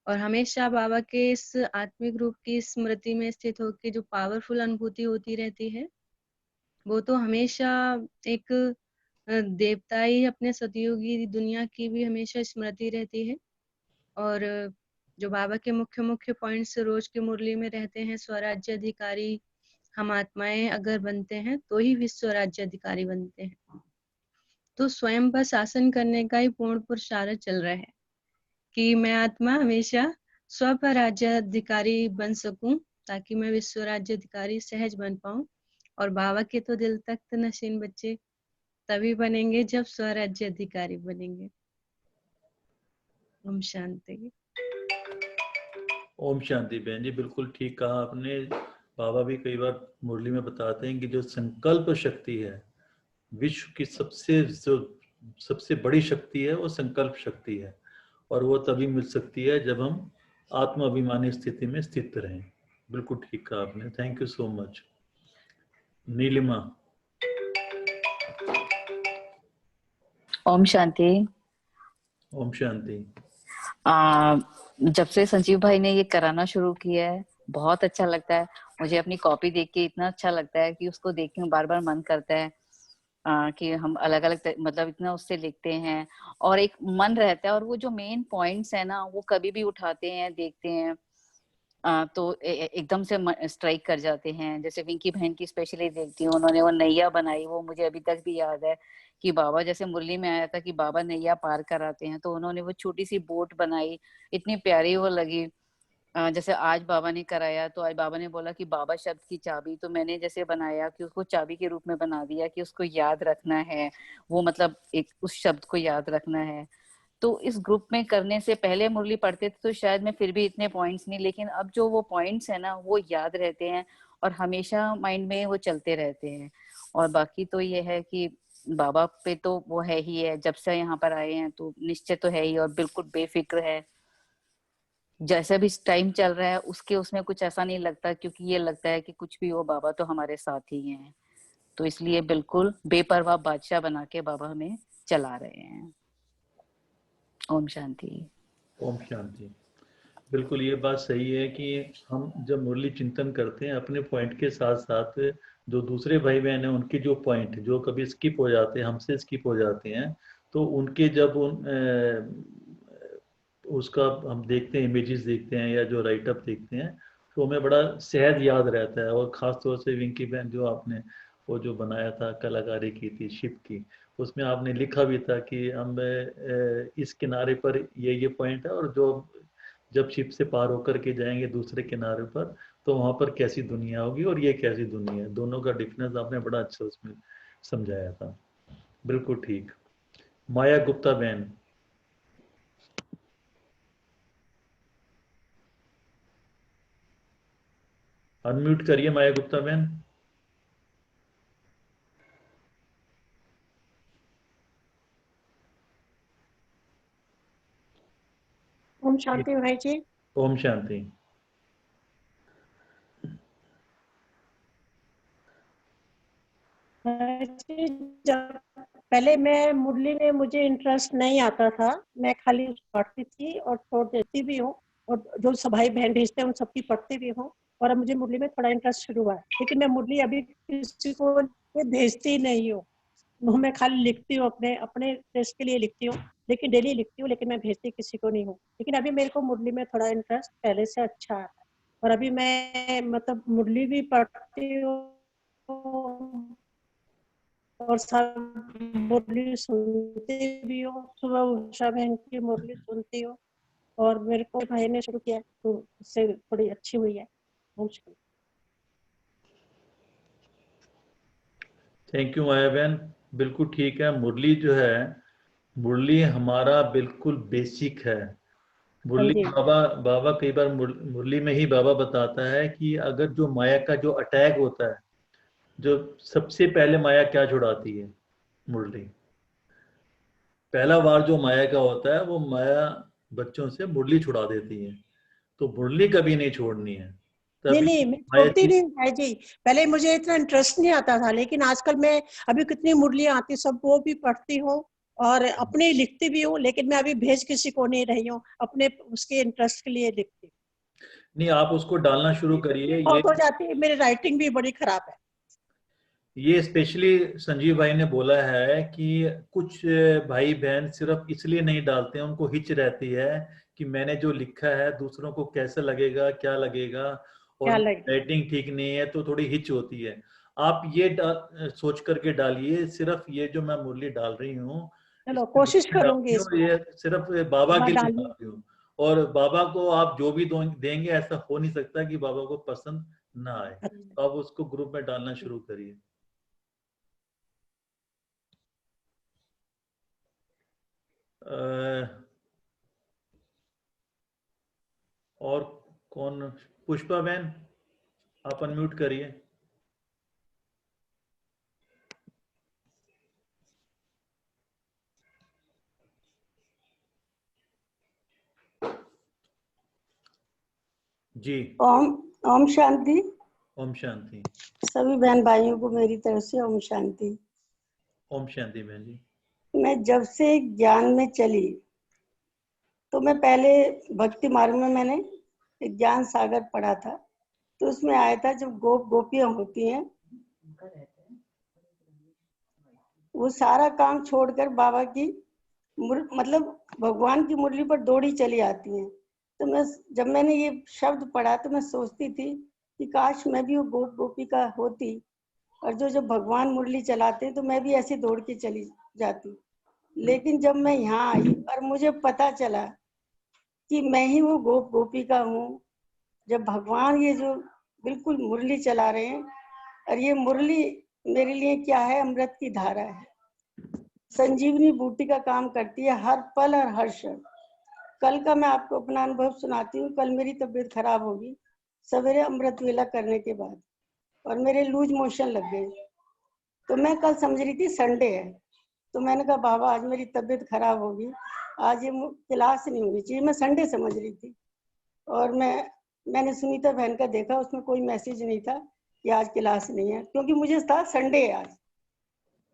और हमेशा बाबा के इस आत्मिक रूप की स्मृति में स्थित होकर जो पावरफुल अनुभूति होती रहती है, वो तो हमेशा एक देवताई अपने सतयुगी दुनिया की भी हमेशा स्मृति रहती है। और जो बाबा के मुख्य मुख्य पॉइंट्स रोज की मुरली में रहते हैं, स्वराज्य अधिकारी हम आत्माएं अगर बनते हैं तो ही विश्व राज्य अधिकारी बनते हैं। तो स्वयं पर शासन करने का ही पूर्ण पुरुषार्थ चल रहा है कि मैं आत्मा हमेशा स्व पर राज्य अधिकारी बन सकूं, ताकि मैं विश्व राज्य अधिकारी सहज बन पाऊं। और बाबा के तो दिल तख्त नशीन बच्चे तभी बनेंगे जब स्वराज्य अधिकारी बनेंगे। ओम शांति। ओम शांति बहन जी, बिल्कुल ठीक कहा आपने। बाबा भी कई बार मुरली में बताते हैं कि जो संकल्प शक्ति है, विश्व की सबसे बड़ी शक्ति है, वो संकल्प शक्ति है। और वो तभी मिल सकती है जब हम आत्माभिमानी स्थिति में स्थित रहें। बिल्कुल ठीक कहा आपने, thank you so much. Nilima. ओम शांति। ओम शांति। जब से संजीव भाई ने ये कराना शुरू किया है, बहुत अच्छा लगता है मुझे। अपनी कॉपी देख के इतना अच्छा लगता है कि उसको देख के बार बार मन करता है कि हम अलग अलग मतलब इतना उससे लिखते हैं, और एक मन रहता है। और वो जो मेन पॉइंट्स है ना, वो कभी भी उठाते हैं, देखते हैं तो एकदम से स्ट्राइक कर जाते हैं। जैसे विंकी बहन की स्पेशली देखती हूँ, उन्होंने वो नैया बनाई, वो मुझे अभी तक भी याद है कि बाबा जैसे मुरली में आया था कि बाबा नैया पार कराते हैं, तो उन्होंने वो छोटी सी बोट बनाई, इतनी प्यारी वो लगी। जैसे आज बाबा ने कराया, तो आज बाबा ने बोला कि बाबा शब्द की चाबी, तो मैंने जैसे बनाया कि उसको चाबी के रूप में बना दिया कि उसको याद रखना है, वो मतलब एक उस शब्द को याद रखना है। तो इस ग्रुप में करने से पहले मुरली पढ़ते थे तो शायद मैं फिर भी इतने पॉइंट्स नहीं, लेकिन अब जो वो पॉइंट्स है ना, वो याद रहते हैं और हमेशा माइंड में वो चलते रहते हैं। और बाकी तो ये है कि बाबा पे तो वो है ही है, जब से यहाँ पर आए हैं तो निश्चय तो है ही, और बिल्कुल बेफिक्र है। जैसा भी टाइम चल रहा है उसके उसमें कुछ ऐसा नहीं लगता, क्योंकि ये लगता है कि कुछ भी हो बाबा तो हमारे साथ ही हैं। तो इसलिए बिल्कुल बेपरवाह बादशाह बना के बाबा हमें चला रहे हैं। ओम शांति। ओम शांति। बिल्कुल ये बात सही है कि हम जब मुरली चिंतन करते हैं, अपने पॉइंट के साथ साथ जो दूसरे भाई बहन हैं उनके जो पॉइंट जो कभी स्किप हो जाते हैं, हमसे स्किप हो जाते हैं, तो उनके जब उसका हम देखते हैं, इमेजेस देखते हैं या जो राइटअप देखते हैं, तो हमें बड़ा सहज याद रहता है। और ख़ास तौर से विंकी बहन जो आपने वो जो बनाया था, कलाकारी की थी शिप की, उसमें आपने लिखा भी था कि हम इस किनारे पर ये पॉइंट है, और जो जब शिप से पार होकर के जाएंगे दूसरे किनारे पर, तो वहाँ पर कैसी दुनिया होगी और ये कैसी दुनिया है, दोनों का डिफरेंस आपने बड़ा अच्छा उसमें समझाया था। बिल्कुल ठीक। माया गुप्ता बहन। अनम्यूट करिए माया गुप्ता बहन। ओम शांति भाई जी। ओम शांति। जब पहले मैं मुरली में मुझे इंटरेस्ट नहीं आता था, मैं खाली पढ़ती थी और छोड़ देती भी हूँ, और जो सब भाई बहन भेजते हैं उन सबकी पढ़ती भी हूँ। और अब मुझे मुरली में थोड़ा इंटरेस्ट शुरू हुआ है, लेकिन मैं मुरली अभी किसी को भेजती नहीं हूँ। मैं खाली लिखती हूँ, अपने अपने टेस्ट के लिए लिखती हूँ, लेकिन डेली लिखती हूँ, लेकिन मैं भेजती किसी को नहीं हूँ। लेकिन अभी मेरे को मुरली में थोड़ा इंटरेस्ट पहले से अच्छा है, और अभी मैं मतलब मुरली भी पढ़ती हूँ और सब मुरली सुनती भी हूँ। सुबह उषा बहन की मुरली सुनती हूँ, और मेरे को भाई ने शुरू किया तो उससे थोड़ी अच्छी हुई है। थैंक यू माया बहन, बिल्कुल ठीक है। मुरली जो है, मुरली हमारा बिल्कुल बेसिक है। मुरली बाबा बाबा कई बार मुरली में ही बाबा बताता है कि अगर जो माया का जो अटैक होता है, जो सबसे पहले माया क्या छुड़ाती है? मुरली। पहला वार जो माया का होता है, वो माया बच्चों से मुरली छुड़ा देती है। तो मुरली कभी नहीं छोड़नी है। नहीं तभी नहीं, मैं माया छोड़ती नहीं भाई जी। पहले मुझे इतना इंटरेस्ट नहीं आता था, लेकिन आजकल मैं अभी कितनी मुरलियां आती सब वो भी पढ़ती हूँ और अपने लिखती भी हूँ, लेकिन मैं अभी भेज किसी को नहीं रही हूँ, अपने उसके इंटरेस्ट के लिए लिखती हूँ। नहीं, आप उसको डालना शुरू करिए। ये बहुत हो जाती है, मेरी राइटिंग भी बड़ी खराब है। ये स्पेशली संजीव भाई ने बोला है कि कुछ भाई बहन सिर्फ इसलिए नहीं डालते हैं, उनको हिच रहती है कि मैंने जो लिखा है दूसरों को कैसे लगेगा, क्या लगेगा, और क्या लगे? राइटिंग ठीक नहीं है तो थोड़ी हिच होती है। आप ये सोच करके डालिए, सिर्फ ये जो मैं मुरली डाल रही हूँ, चलो कोशिश करूंगी इस बार। ये सिर्फ बाबा मैं के लिए डालूंगी। डाल रही हूँ। और बाबा को आप जो भी देंगे, ऐसा हो नहीं सकता कि बाबा को पसंद ना आए। तो आप उसको ग्रुप में डालना शुरू करिए। और कौन? पुष्पा बहन, आप अनम्यूट करिए। जी। ओम ओम शांति। ओम शांति। सभी बहन भाइयों को मेरी तरफ से ओम शांति। ओम शांति बहन जी। मैं जब से ज्ञान में चली, तो मैं पहले भक्ति मार्ग में मैंने एक ज्ञान सागर पढ़ा था, तो उसमें आया था जब गोप गोपियां होती हैं, वो सारा काम छोड़कर बाबा की मतलब भगवान की मुरली पर दौड़ी चली आती हैं। तो मैं जब मैंने ये शब्द पढ़ा तो मैं सोचती थी कि काश मैं भी वो गोप गोपिका होती, और जो जब भगवान मुरली चलाते तो मैं भी ऐसे दौड़ के चली जाती। लेकिन जब मैं यहाँ आई और मुझे पता चला कि मैं ही वो गोप गोपिका हूँ, जब भगवान ये जो बिल्कुल मुरली चला रहे हैं, और ये मुरली मेरे लिए क्या है, अमृत की धारा है, संजीवनी बूटी का काम करती है हर पल और हर क्षण। कल का मैं आपको अपना अनुभव सुनाती हूँ। कल मेरी तबीयत खराब होगी सवेरे अमृत वेला करने के बाद, और मेरे लूज मोशन लग गए। तो मैं कल समझ रही थी संडे है, तो मैंने कहा बाबा आज मेरी तबीयत खराब होगी, आज ये क्लास नहीं होनी चाहिए। मैं संडे समझ रही थी, और मैंने सुनीता बहन का देखा, उसमें कोई मैसेज नहीं था कि आज क्लास नहीं है, क्योंकि मुझे था संडे है आज।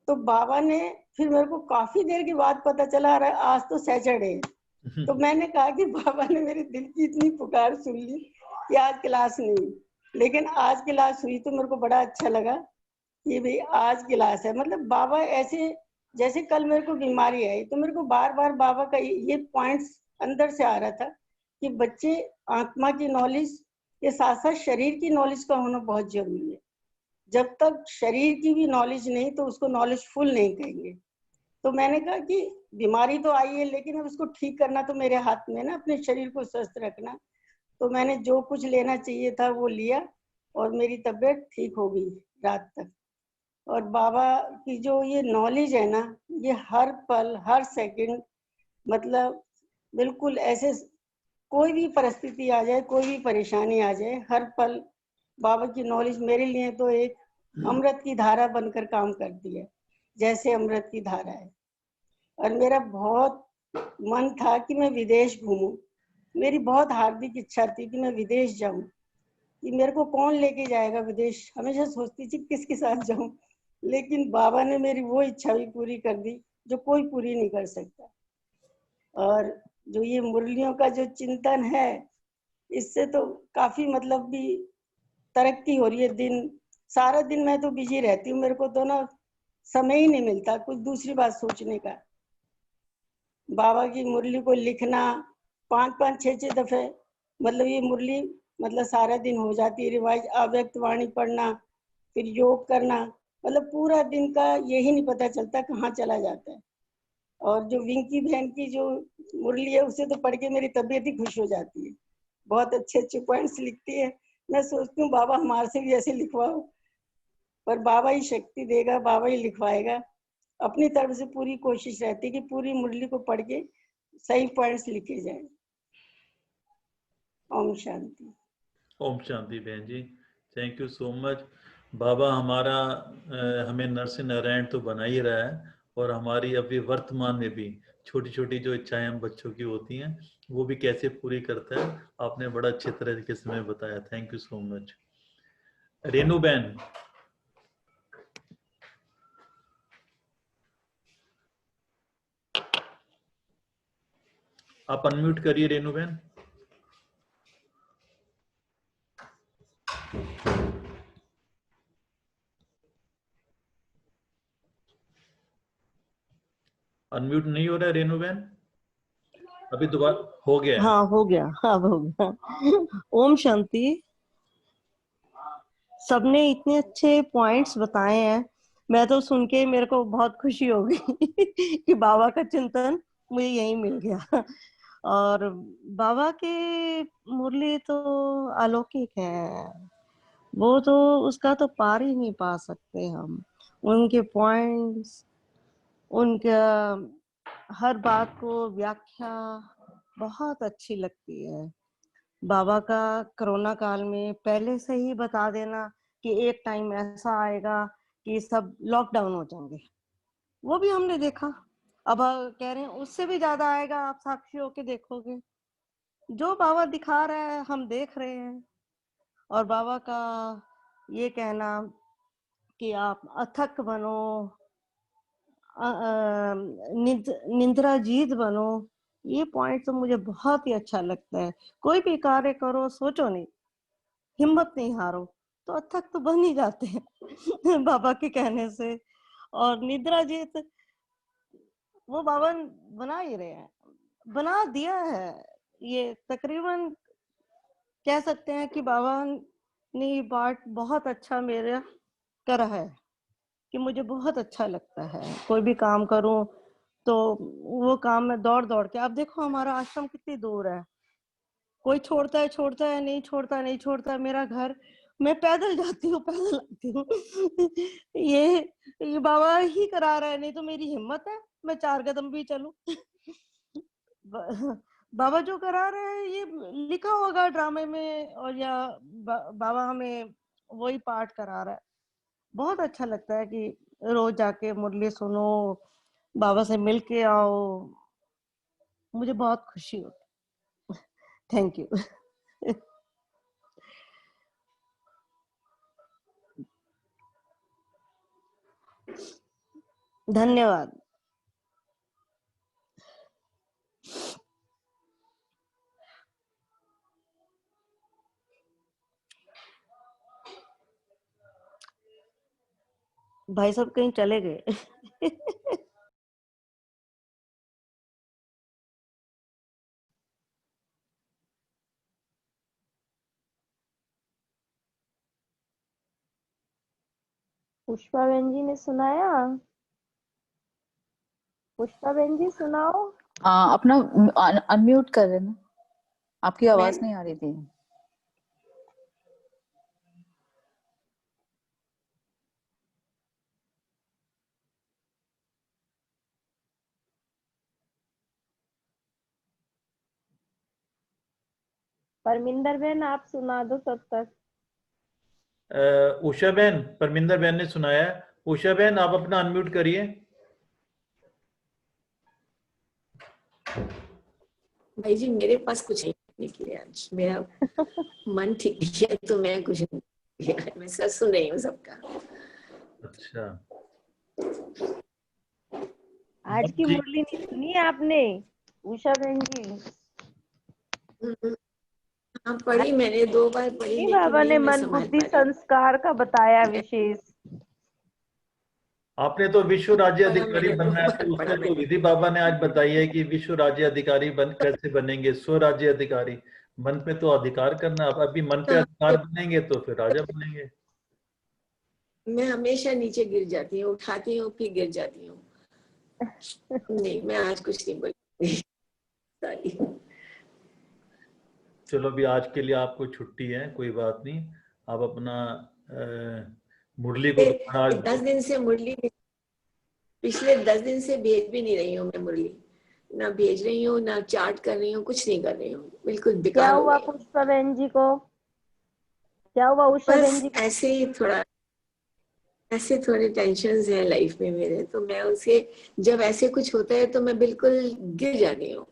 तो बाबा ने फिर मेरे को काफी देर के बाद पता चला आज तो सैटरडे है। तो मैंने कहा कि बाबा ने मेरे दिल की इतनी पुकार सुन ली कि आज क्लास नहीं, लेकिन आज क्लास हुई तो मेरे को बड़ा अच्छा लगा कि भाई आज क्लास है। मतलब बाबा ऐसे, जैसे कल मेरे को बीमारी आई तो मेरे को बार बार बाबा का ये पॉइंट्स अंदर से आ रहा था कि बच्चे आत्मा की नॉलेज के साथ साथ शरीर की नॉलेज का होना बहुत जरूरी है। जब तक शरीर की भी नॉलेज नहीं तो उसको नॉलेज फुल नहीं कहेंगे। तो मैंने कहा कि बीमारी तो आई है, लेकिन अब उसको ठीक करना तो मेरे हाथ में ना, अपने शरीर को स्वस्थ रखना। तो मैंने जो कुछ लेना चाहिए था वो लिया, और मेरी तबीयत ठीक हो गई रात तक। और बाबा की जो ये नॉलेज है ना, ये हर पल हर सेकंड, मतलब बिल्कुल ऐसे कोई भी परिस्थिति आ जाए, कोई भी परेशानी आ जाए, हर पल बाबा की नॉलेज मेरे लिए तो एक अमृत की धारा बनकर काम करती है, जैसे अमृत की धारा है। और मेरा बहुत मन था कि मैं विदेश घूमूं, मेरी बहुत हार्दिक इच्छा थी कि मैं विदेश जाऊं, कि मेरे को कौन लेके जाएगा विदेश। हमेशा सोचती थी किसके साथ जाऊं, लेकिन बाबा ने मेरी वो इच्छा भी पूरी कर दी जो कोई पूरी नहीं कर सकता। और जो ये मुरलियों का जो चिंतन है, इससे तो काफी मतलब भी तरक्की हो रही है। दिन सारा दिन मैं तो बिजी रहती हूँ, मेरे को तो ना समय ही नहीं मिलता कुछ दूसरी बात सोचने का। बाबा की मुरली को लिखना 5-5 6-6 दफे, मतलब ये मुरली मतलब सारा दिन हो जाती है। रिवाइज अव्यक्त वाणी पढ़ना, फिर योग करना, मतलब पूरा दिन का यही नहीं पता चलता कहाँ चला जाता है। और जो विंकी बहन की जो मुरली है उसे तो पढ़ के मेरी तबीयत ही खुश हो जाती है। बहुत अच्छे अच्छे पॉइंट्स लिखती है। मैं सोचती हूँ बाबा हमारे से भी ऐसे लिखवाओ, पर बाबा ही शक्ति देगा, बाबा ही लिखवाएगा। अपनी तरफ से पूरी कोशिश रहती है कि पूरी मुरली को पढ़ के सही पॉइंट्स लिखे जाए। ओम शांति। ओम शांति बहन जी, थैंक यू सो मच। बाबा हमारा हमें नरसिंह नारायण तो बना ही रहा है, और हमारी अभी वर्तमान में भी छोटी छोटी जो इच्छाएं हम बच्चों की होती हैं वो भी कैसे पूरी करता है, आपने बड़ा अच्छे तरीके से हमें बताया। Thank you so much. Renu बहन, आप अनम्यूट करिए रेनू बहन। अनम्यूट नहीं हो रहा है रेनू बहन, अभी दोबारा हो गया है। हाँ हो गया, अब हो गया। ओम शांति। सबने इतने अच्छे पॉइंट्स बताए हैं, मैं तो सुन के मेरे को बहुत खुशी हो गई कि बाबा का चिंतन मुझे यहीं मिल गया। और बाबा के मुरली तो अलौकिक है, वो तो उसका तो पार ही नहीं पा सकते हम। उनके पॉइंट्स, उनका हर बात को व्याख्या बहुत अच्छी लगती है। बाबा का कोरोना काल में पहले से ही बता देना कि एक टाइम ऐसा आएगा कि सब लॉकडाउन हो जाएंगे, वो भी हमने देखा। अब कह रहे हैं उससे भी ज्यादा आएगा, आप साक्षी होके देखोगे। जो बाबा दिखा रहा है हम देख रहे हैं। और बाबा का ये कहना कि आप अथक बनो, निंद्रा जीत बनो, ये पॉइंट तो मुझे बहुत ही अच्छा लगता है। कोई भी कार्य करो, सोचो नहीं, हिम्मत नहीं हारो, तो अथक तो बन ही जाते हैं बाबा के कहने से। और निद्रा जीत वो बाबा बना ही रहे हैं, बना दिया है। ये तकरीबन कह सकते हैं कि बाबा ने ये पार्ट बहुत अच्छा मेरा करा है कि मुझे बहुत अच्छा लगता है। कोई भी काम करूं तो वो काम में दौड़ दौड़ के, आप देखो हमारा आश्रम कितनी दूर है, कोई छोड़ता है नहीं छोड़ता है। मेरा घर, मैं पैदल जाती हूँ, पैदल आती हूँ ये बाबा ही करा रहा है, नहीं तो मेरी हिम्मत है मैं 4 कदम भी चलूं बाबा जो करा रहे हैं ये लिखा होगा ड्रामे में, और या बाबा हमें वही पाठ करा रहा है। बहुत अच्छा लगता है कि रोज जाके मुरली सुनो, बाबा से मिल के आओ, मुझे बहुत खुशी होती। Thank you. धन्यवाद। भाई साहब कहीं चले गए पुष्पा बहन जी ने सुनाया? पुष्पा बहन जी सुनाओ। अपना अनम्यूट कर लेना, आपकी आवाज मैं नहीं आ रही थी। परमिंदर बहन आप सुना दो तब तक। उषा बहन, परमिंदर बहन ने सुनाया है। उषा बहन आप अपना अनम्यूट करिए। भाई जी मेरे पास कुछ नहीं करने के लिए, आज मेरा मन ठीक नहीं है तो मैं कुछ नहीं किया। मैं सब सुन रही हूँ सबका। अच्छा, आज की मुरली नहीं सुनी आपने उषा बहन जी? हाँ पढ़ी, मैंने 2 बार पढ़ी, नहीं, लेकिन बाबा ने नहीं मैं मन संभाल बुद्धि पा रही। संस्कार का बताया विशेष। आपने तो विश्व राज्य पढ़ा अधिकारी मैंने, 2 बनना है, बार तो पढ़ा उसमें तो मैंने। विधि बाबा ने आज बताई है कि विश्व राज्य अधिकारी कैसे बनेंगे, स्व राज्य अधिकारी। मन पे तो अधिकार करना, अब अभी मन पे अधिकार बनेंगे तो फिर राजा बनेंगे। मैं हमेशा नीचे गिर जाती हूँ, उठाती हूँ फिर गिर जाती हूँ। नहीं, मैं आज कुछ नहीं बोली। सॉरी। चलो अभी आज के लिए आपको छुट्टी है, कोई बात नहीं। आप अपना मुरली को दोबारा आज 10 दिन से मुरली, पिछले 10 दिन से भेज भी नहीं रही हूँ मैं मुरली, ना भेज रही हूँ, ना चार्ट कर रही हूँ, कुछ नहीं कर रही हूँ, बिल्कुल क्या बेकार हो हुआ गई। पुष्पा बहन जी को? क्या हुआ उषा बहन बस जी को? ऐसे ही थोड़ा, ऐसे थोड़े टेंशन्स हैं लाइफ में मेरे, तो मैं उसे, जब ऐसे कुछ होता है तो मैं बिल्कुल गिर जाती हूँ।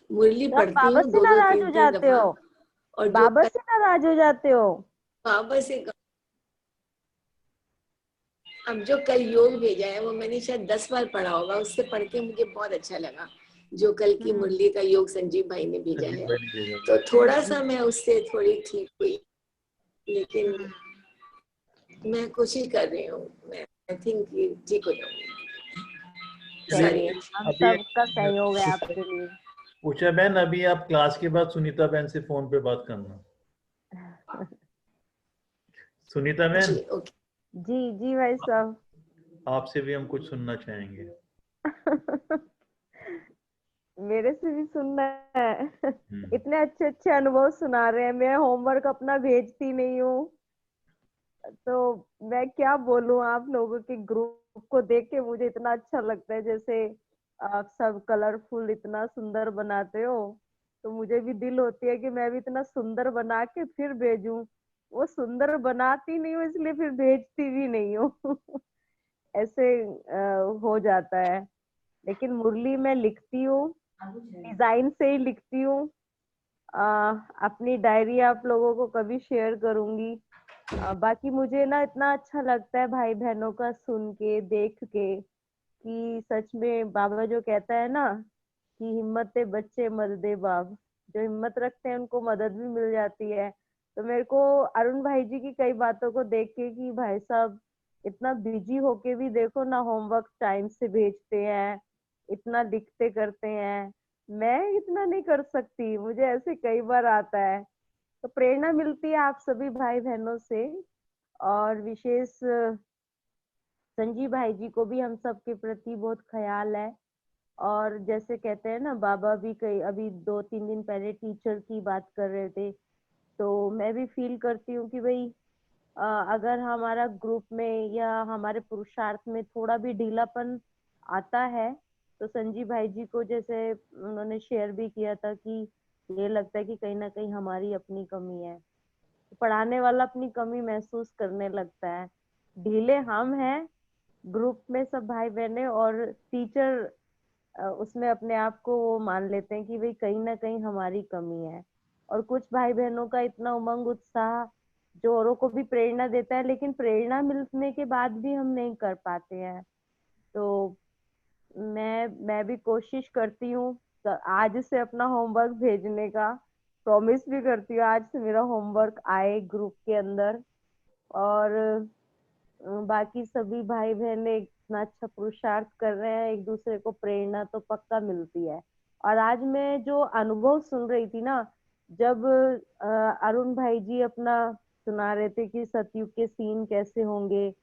मुरली तो आप पढ़ती बाबा हूँ से 2-2 नाराज हो 3-3 जाते दफा, हो? और जो बाबा से नाराज हो जाते हो? बाबा से, अब जो कल योग भेजा है वो मैंने शायद 10 बार पढ़ा होगा, उससे पढ़ के मुझे बहुत अच्छा लगा। जो कल की मुरली का योग संजीव भाई ने भेजा है, तो थोड़ा सा मैं उससे थोड़ी ठीक हुई, लेकिन मैं कोशिश कर रही हूँ, मैं आई थिंक ठीक हो जाऊंगी। चलिए, हम अभी सबका सहयोग है आपके लिए। उषा बहन, अभी आप क्लास के बाद सुनीता बहन से फोन पे बात करना। सुनीता बहन, जी जी भाई साहब। आपसे भी हम कुछ सुनना चाहेंगे। मेरे से भी सुनना है? इतने अच्छे अच्छे अनुभव सुना रहे हैं, मैं होमवर्क अपना भेजती नहीं हूँ, तो मैं क्या बोलूं। आप लोगों के ग्रुप को देख के मुझे इतना अच्छा लगता है, जैसे आप सब कलरफुल इतना सुंदर बनाते हो, तो मुझे भी दिल होती है कि मैं भी इतना सुंदर बना के फिर भेजूं। वो सुंदर बनाती नहीं हूँ, इसलिए फिर भेजती भी नहीं हूँ। ऐसे हो जाता है। लेकिन मुरली मैं लिखती हूँ, डिजाइन से ही लिखती हूँ। अपनी डायरी आप लोगों को कभी शेयर करूंगी। बाकी मुझे ना इतना अच्छा लगता है भाई बहनों का सुन के, देख के, कि सच में बाबा जो कहता है ना कि हिम्मत बच्चे मददे बाप, जो हिम्मत रखते हैं उनको मदद भी मिल जाती है। तो मेरे को अरुण भाई जी की कई बातों को देख के कि भाई साहब इतना बिजी होके भी देखो ना, होमवर्क टाइम से भेजते हैं, इतना लिखते करते हैं, मैं इतना नहीं कर सकती, मुझे ऐसे कई बार आता है। तो प्रेरणा मिलती है आप सभी भाई बहनों से। और विशेष संजीव भाई जी को भी हम सब के प्रति बहुत ख्याल है। और जैसे कहते हैं ना, बाबा भी कई अभी 2-3 दिन पहले टीचर की बात कर रहे थे, तो मैं भी फील करती हूँ कि भाई अगर हमारा ग्रुप में या हमारे पुरुषार्थ में थोड़ा भी ढीलापन आता है, तो संजीव भाई जी को जैसे उन्होंने शेयर भी किया था कि ये लगता है कि कहीं ना कहीं हमारी अपनी कमी है। पढ़ाने वाला अपनी कमी महसूस करने लगता है। ढीले हम हैं ग्रुप में सब भाई बहने, और टीचर उसमें अपने आप को वो मान लेते हैं कि भाई कहीं ना कहीं हमारी कमी है। और कुछ भाई बहनों का इतना उमंग उत्साह जो औरों को भी प्रेरणा देता है, लेकिन प्रेरणा मिलने के बाद भी हम नहीं कर पाते हैं। तो मैं भी कोशिश करती हूँ आज से अपना होमवर्क भेजने का, प्रॉमिस भी करती हूँ आज से मेरा होमवर्क आए ग्रुप के अंदर। और बाकी सभी भाई बहन इतना अच्छा पुरुषार्थ कर रहे हैं, एक दूसरे को प्रेरणा तो पक्का मिलती है। और आज मैं जो अनुभव सुन रही थी ना, जब अरुण भाई जी अपना सुना रहे थे कि सतयुग के सीन कैसे होंगे,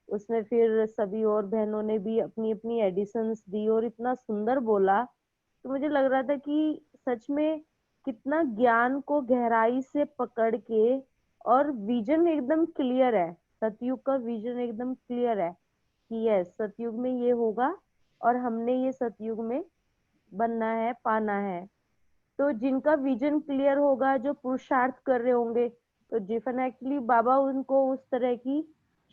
उसमें फिर सभी और बहनों ने भी अपनी अपनी एडिशंस दी और इतना सुंदर बोला, तो मुझे लग रहा था कि सच में कितना ज्ञान को गहराई से पकड़ के, और विजन एकदम क्लियर है, सतयुग का विजन एकदम क्लियर है कि यस सतयुग में ये होगा और हमने ये सतयुग में बनना है, पाना है। तो जिनका विजन क्लियर होगा, जो पुरुषार्थ कर रहे होंगे, तो डेफिनेटली बाबा उनको उस तरह की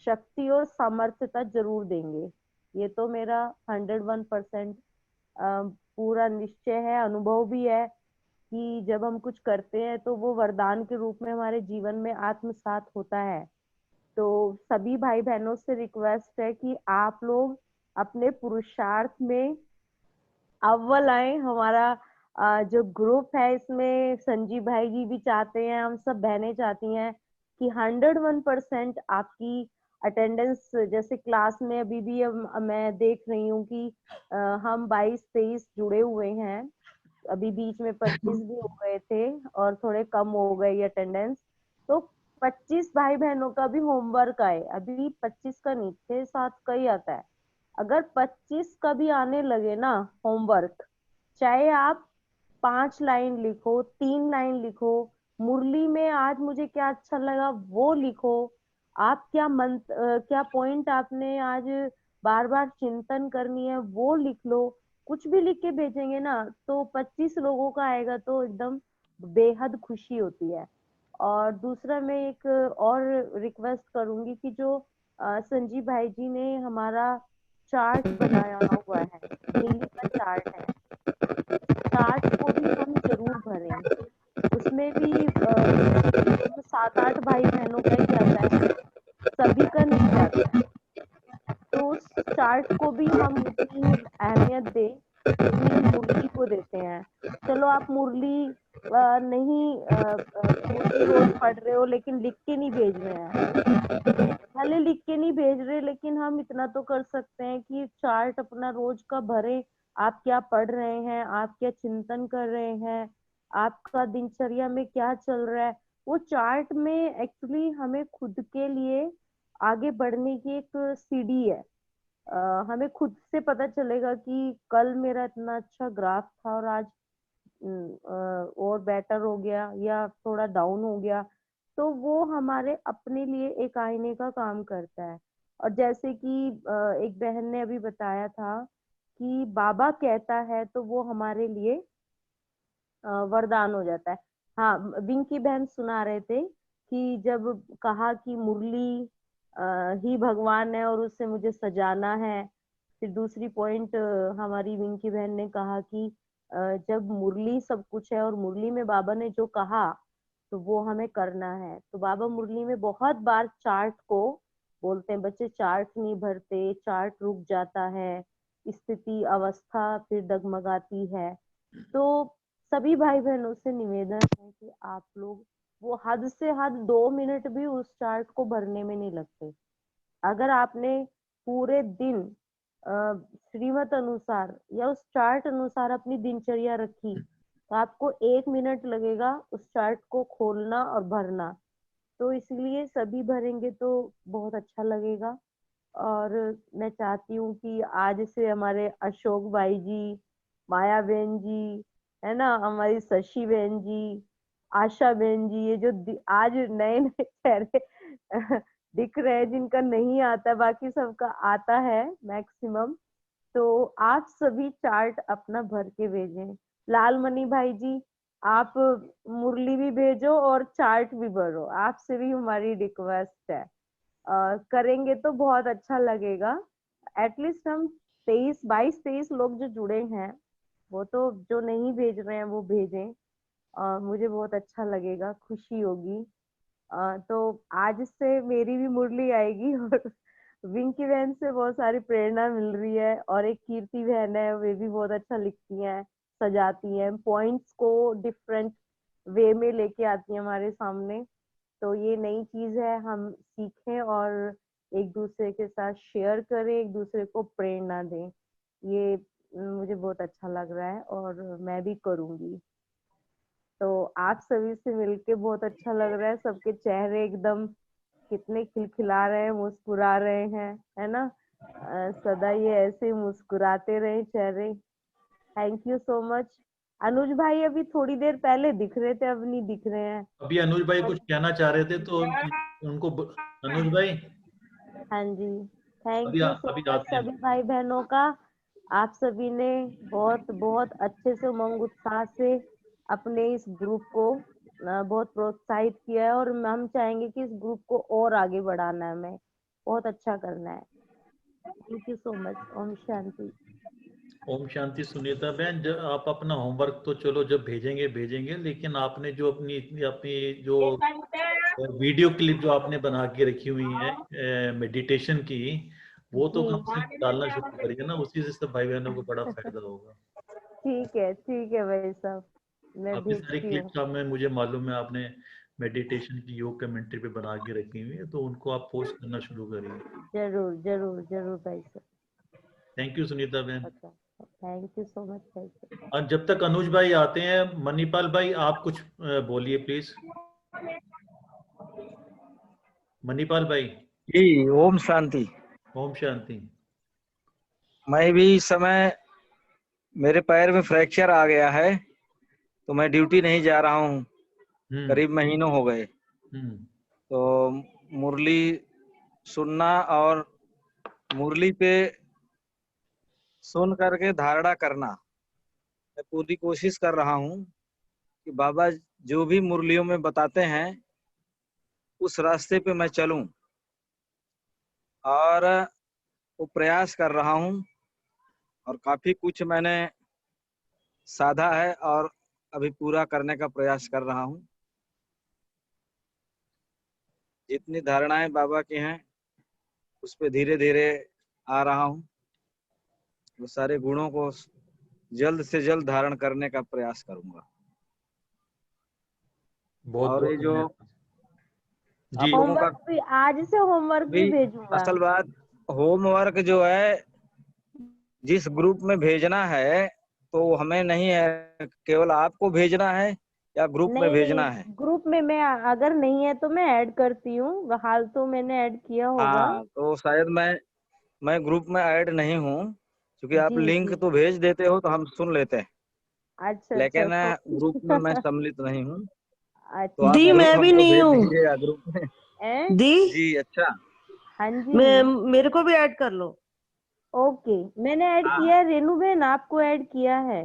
शक्ति और सामर्थ्यता जरूर देंगे। ये तो मेरा 101% पूरा निश्चय है, अनुभव भी है कि जब हम कुछ करते हैं तो वो वरदान के रूप में हमारे जीवन में आत्मसात होता है। तो सभी भाई बहनों से रिक्वेस्ट है कि आप लोग अपने पुरुषार्थ में अव्वल आए, हमारा जो ग्रुप है इसमें संजीव भाई जी भी चाहते हैं, हम सब बहनें चाहती हैं कि 101% आपकी अटेंडेंस, जैसे क्लास में अभी भी मैं देख रही हूँ कि हम 22-23 जुड़े हुए हैं, अभी बीच में 25 भी हो गए थे और थोड़े कम हो गई अटेंडेंस, तो 25 भाई बहनों का भी होमवर्क आए, अभी 25 का नहीं 6-7 का ही आता है। अगर 25 का भी आने लगे ना होमवर्क, चाहे आप 5 लाइन लिखो, 3 लाइन लिखो, मुरली में आज मुझे क्या अच्छा लगा वो लिखो, आप क्या पॉइंट आपने आज बार बार चिंतन करनी है वो लिख लो, कुछ भी लिख के भेजेंगे ना तो 25 लोगों का आएगा तो एकदम बेहद खुशी होती है। और दूसरा मैं एक और रिक्वेस्ट करूंगी कि जो संजीव भाई जी ने हमारा चार्ट बनाया हुआ है, डेली का चार्ट है, चार्ट को भी हम जरूर भरें, उसमें भी 7-8 भाई बहनों का ही जाता है, सभी का नहीं जाता है, तो उस चार्ट को भी हम उतनी अहमियत दें जितनी मुरली को देते हैं। चलो आप मुरली मुरली रोज पढ़ रहे हो लेकिन लिख के नहीं भेज रहे हैं, भले लिख के नहीं भेज रहे लेकिन हम इतना तो कर सकते हैं कि चार्ट अपना रोज का भरें, आप क्या पढ़ रहे हैं, आप क्या चिंतन कर रहे हैं, आपका दिनचर्या में क्या चल रहा है, वो चार्ट में एक्चुअली हमें खुद के लिए आगे बढ़ने की एक सीढ़ी है। हमें खुद से पता चलेगा कि कल मेरा इतना अच्छा ग्राफ था और आज और बेटर हो गया या थोड़ा डाउन हो गया, तो वो हमारे अपने लिए एक आईने का काम करता है। और जैसे कि एक बहन ने अभी बताया था कि बाबा कहता है तो वो हमारे लिए वरदान हो जाता है। हाँ, विंकी बहन सुना रहे थे कि जब कहा कि मुरली ही भगवान है और उससे मुझे सजाना है, फिर दूसरी पॉइंट हमारी विंकी बहन ने कहा कि जब मुरली सब कुछ है और मुरली में बाबा ने जो कहा तो वो हमें करना है। तो बाबा मुरली में बहुत बार चार्ट को बोलते हैं, बच्चे चार्ट नहीं भरते, चार्ट रुक जाता है, स्थिति अवस्था फिर डगमगाती है। तो सभी भाई बहनों से निवेदन है कि आप लोग वो हद से हद 2 मिनट भी उस चार्ट को भरने में नहीं लगते। अगर आपने पूरे दिन श्रीमत अनुसार या उस चार्ट अनुसार अपनी दिनचर्या रखी तो आपको 1 मिनट लगेगा उस चार्ट को खोलना और भरना। तो इसलिए सभी भरेंगे तो बहुत अच्छा लगेगा। और मैं चाहती हूँ कि आज से हमारे अशोक भाई जी, माया बहन जी, है ना, हमारी शशि बहन जी, आशा बहन जी, ये जो आज नए नए चेहरे दिख रहे हैं जिनका नहीं आता, बाकी सबका आता है मैक्सिमम, तो आप सभी चार्ट अपना भर के भेजें। लालमणि भाई जी, आप मुरली भी भेजो और चार्ट भी भरो, आपसे भी हमारी रिक्वेस्ट है। करेंगे तो बहुत अच्छा लगेगा। एटलीस्ट हम 22-23 लोग जो जुड़े हैं, वो तो जो नहीं भेज रहे हैं वो भेजें, मुझे बहुत अच्छा लगेगा, खुशी होगी। तो आज से मेरी भी मुरली आएगी और विंकी बहन से बहुत सारी प्रेरणा मिल रही है, और एक कीर्ति बहन है, वे भी बहुत अच्छा लिखती हैं, सजाती हैं, पॉइंट्स को डिफरेंट वे में लेके आती हैं हमारे सामने। तो ये नई चीज है, हम सीखें और एक दूसरे के साथ शेयर करें, एक दूसरे को प्रेरणा दें, ये मुझे बहुत अच्छा लग रहा है और मैं भी करूंगी। तो आप सभी से मिलके बहुत अच्छा लग रहा है, सबके चेहरे एकदम कितने खिलखिला रहे हैं, मुस्कुरा रहे हैं, है ना। सदा ये ऐसे मुस्कुराते रहे चेहरे। Thank you so much. Anuj भाई अभी थोड़ी देर पहले दिख रहे थे, अब नहीं दिख रहे हैं। अभी अनुज भाई कुछ कहना चाह रहे थे तो उनको अनुज भाई। हाँ जी, थैंक यू सो मच सभी भाई बहनों का। आप सभी ने बहुत बहुत अच्छे से उमंग उत्साह से अपने इस ग्रुप को बहुत प्रोत्साहित किया है, और हम चाहेंगे कि इस ग्रुप को और आगे बढ़ाना है, हमें बहुत अच्छा करना है। Thank you so much. ओम शांति। ओम शांति। सुनीता बहन, जब आप अपना होमवर्क तो चलो जब भेजेंगे, लेकिन आपने जो अपनी जो वीडियो क्लिप जो आपने बना के रखी हुई है मेडिटेशन की, वो तो कम से कम डालना शुरू करिए ना, उसी से सब भाई बहनों को बड़ा फायदा होगा। ठीक है भाई साहब, मैं आपकी सारी भेजती हूँ। क्लिप्स में मुझे मालूम है आपने मेडिटेशन की योग कमेंट्री पे बना के रखी हुई है, तो उनको आप पोस्ट करना शुरू करिए। जरूर जरूर जरूर भाई साहब। थैंक यू सुनीता बहन। अच्छा, थैंक यू सो मच भाई साहब। और जब तक अनुज भाई आते हैं, मणिपाल भाई आप कुछ बोलिए प्लीज। मणिपाल भाई। जी, ओम शांति। ओम शांति। मैं भी इस समय, मेरे पैर में फ्रैक्चर आ गया है, तो मैं ड्यूटी नहीं जा रहा हूँ, करीब महीनों हो गए। तो मुरली सुनना और मुरली पे सुन करके धारणा करना, मैं पूरी कोशिश कर रहा हूँ कि बाबा जो भी मुरलियों में बताते हैं उस रास्ते पे मैं चलूं, और वो प्रयास कर रहा हूँ। और काफी कुछ मैंने साधा है और अभी पूरा करने का प्रयास कर रहा हूँ। जितनी धारणाएं बाबा की हैं उस पे धीरे धीरे आ रहा हूँ। वो सारे गुणों को जल्द से जल्द धारण करने का प्रयास करूंगा। और ये जो आप लोगों का होमवर्क भी आज से होमवर्क भी भेजूंगा। असल बात, होमवर्क जो है जिस ग्रुप में भेजना है तो हमें नहीं है, केवल आपको भेजना है या ग्रुप में भेजना है? ग्रुप में मैं अगर नहीं है तो मैं ऐड करती हूँ, हाल तो मैंने ऐड किया होगा। हाँ, तो शायद मैं ग्रुप में ऐड नहीं हूँ, क्योंकि आप जी, लिंक जी। तो भेज देते हो तो हम सुन लेते हैं, अच्छा लेकिन तो ग्रुप में मैं सम्मिलित नहीं हूँ। तो अच्छा आप दी ग्रुप मैं भी हमको नहीं भेज हूँ। दीजिएगा ग्रुप में। दी जी अच्छा, हाँ जी, मैं मेरे को भी ऐड कर लो। ओके, मैंने ऐड हाँ। किया है, रेनू बहन आपको ऐड किया है।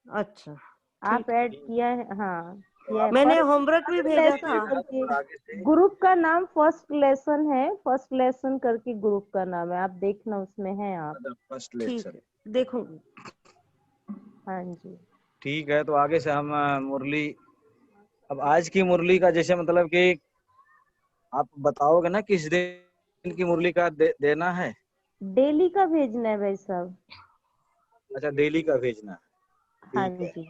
अच्छा, आप ऐड किया है? हाँ किया है। मैंने फर्स्ट होमवर्क भी भेजा लेसन था। करके ग्रुप का नाम फर्स्ट लेसन है, फर्स्ट लेसन करके ग्रुप का नाम है, आप देखना उसमें है आप। फर्स्ट ठीक लेक्चर। है, देखूंगी। हाँ जी, ठीक है, तो आगे से हम मुरली, अब आज की मुरली का जैसे मतलब कि आप बताओगे ना किस दिन की मुरली का देना है? डेली का भेजना है भाई साहब। अच्छा, डेली का भेजना है। हाँ ठीक है, जी,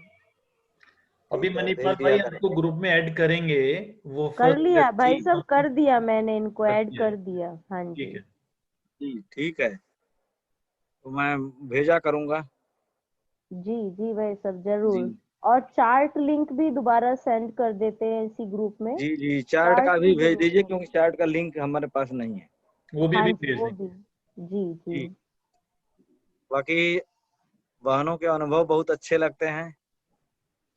अभी ठीक है, मणिपाल भेज दिया भाई करें। आपको ग्रुप में ऐड करेंगे, वो कर लिया भाई जी, साहब, कर दिया मैंने, इनको कर ऐड दिया कर है। दिया। हाँ ठीक जी है। जी ठीक है, तो मैं भेजा करूंगा। जी जी भाई साहब जी जरूर। और चार्ट लिंक भी दोबारा सेंड कर देते हैं इसी ग्रुप में। जी जी, चार्ट का भी भेज जरूर दीजिए, भेज- क्योंकि चार्ट का लिंक हमारे पास नहीं है। वो भी हाँ अभी जी, भेज वो देंगे। भी। जी जी जी, बाकी बहनों के अनुभव बहुत अच्छे लगते हैं।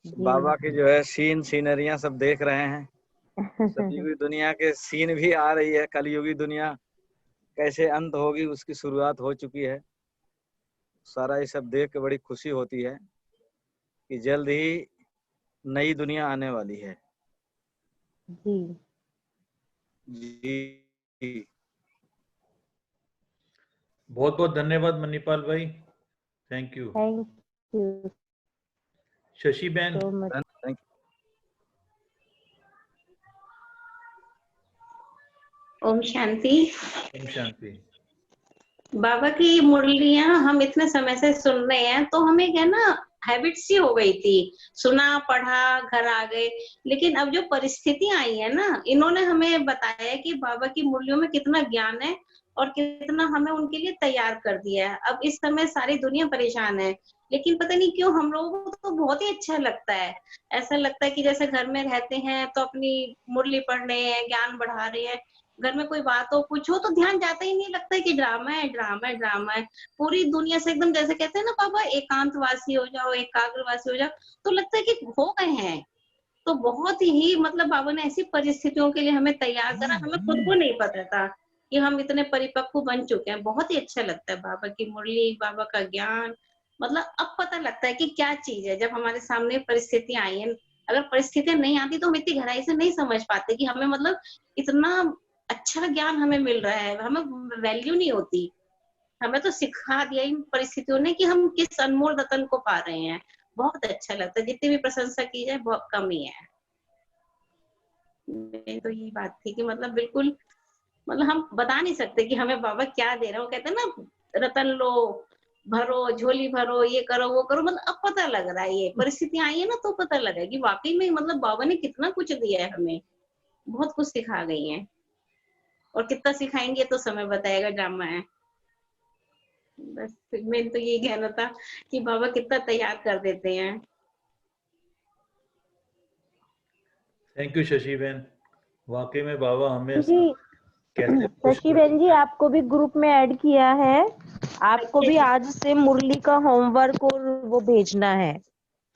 बाबा के जो है सीनरियां सब देख रहे हैं। सतयुगी दुनिया के सीन भी आ रही है, कलयुगी दुनिया कैसे अंत होगी उसकी शुरुआत हो चुकी है। सारा ये सब देख के बड़ी खुशी होती है कि जल्द ही नई दुनिया आने वाली है। जी जी, बहुत बहुत धन्यवाद मणिपाल भाई, thank you. Thank you Shashi बहन। So much. थैंक ओम शांति। ओम शांति। बाबा की मुरलियां हम इतने समय से सुन रहे हैं, तो हमें क्या ना हैबिट सी हो गई थी, सुना पढ़ा घर आ गए। लेकिन अब जो परिस्थितियां आई है ना, इन्होंने हमें बताया कि बाबा की मुरलियों में कितना ज्ञान है और कितना हमें उनके लिए तैयार कर दिया है। अब इस समय सारी दुनिया परेशान है, लेकिन पता नहीं क्यों हम लोगों को तो बहुत ही अच्छा लगता है। ऐसा लगता है कि जैसे घर में रहते हैं तो अपनी मुरली पढ़ रहे हैं, ज्ञान बढ़ा रहे हैं। घर में कोई बात हो कुछ हो तो ध्यान जाता ही नहीं, लगता है कि ड्रामा है ड्रामा है ड्रामा है। पूरी दुनिया से एकदम जैसे कहते हैं ना बाबा, एकांतवासी हो जाओ, एकाग्रवासी हो जाओ, तो लगता है कि हो गए हैं। तो बहुत ही मतलब बाबा ने ऐसी परिस्थितियों के लिए हमें तैयार करा, हमें खुद को नहीं पता था कि हम इतने परिपक्व बन चुके हैं। बहुत ही अच्छा लगता है बाबा की मुरली, बाबा का ज्ञान। मतलब अब पता लगता है कि क्या चीज है। जब हमारे सामने परिस्थितियां आई हैं, अगर परिस्थितियां नहीं आती तो हम इतनी गहराई से नहीं समझ पाते कि हमें मतलब इतना अच्छा ज्ञान हमें मिल रहा है, हमें वैल्यू नहीं होती। हमें तो सिखा दिया इन परिस्थितियों ने कि हम किस अनमोल रतन को पा रहे हैं। बहुत अच्छा लगता है, जितनी भी प्रशंसा की जाए बहुत कम ही है। मेरी तो यही बात थी कि मतलब बिल्कुल, मतलब हम बता नहीं सकते कि हमें बाबा क्या दे रहे हैं। वो कहते हैं ना, रतन लो, भरो, झोली भरो, ये करो वो करो, मतलब अब पता लग रहा है, ये परिस्थितियां आई है ना तो पता लगा कि वाकई में मतलब बाबा ने कितना कुछ दिया है हमें, बहुत कुछ सिखा गई हैं, और कितना सिखाएंगे तो समय बताएगा, ड्रामा है। बस मेन तो यही कहना था कि बाबा कितना तैयार कर देते हैं। थैंक यू शशि बहन, वाकई में बाबा हमें जी कैसे खुश शशि बहन जी, आपको भी ग्रुप में ऐड किया है, आपको भी आज से मुरली का होमवर्क और वो भेजना है।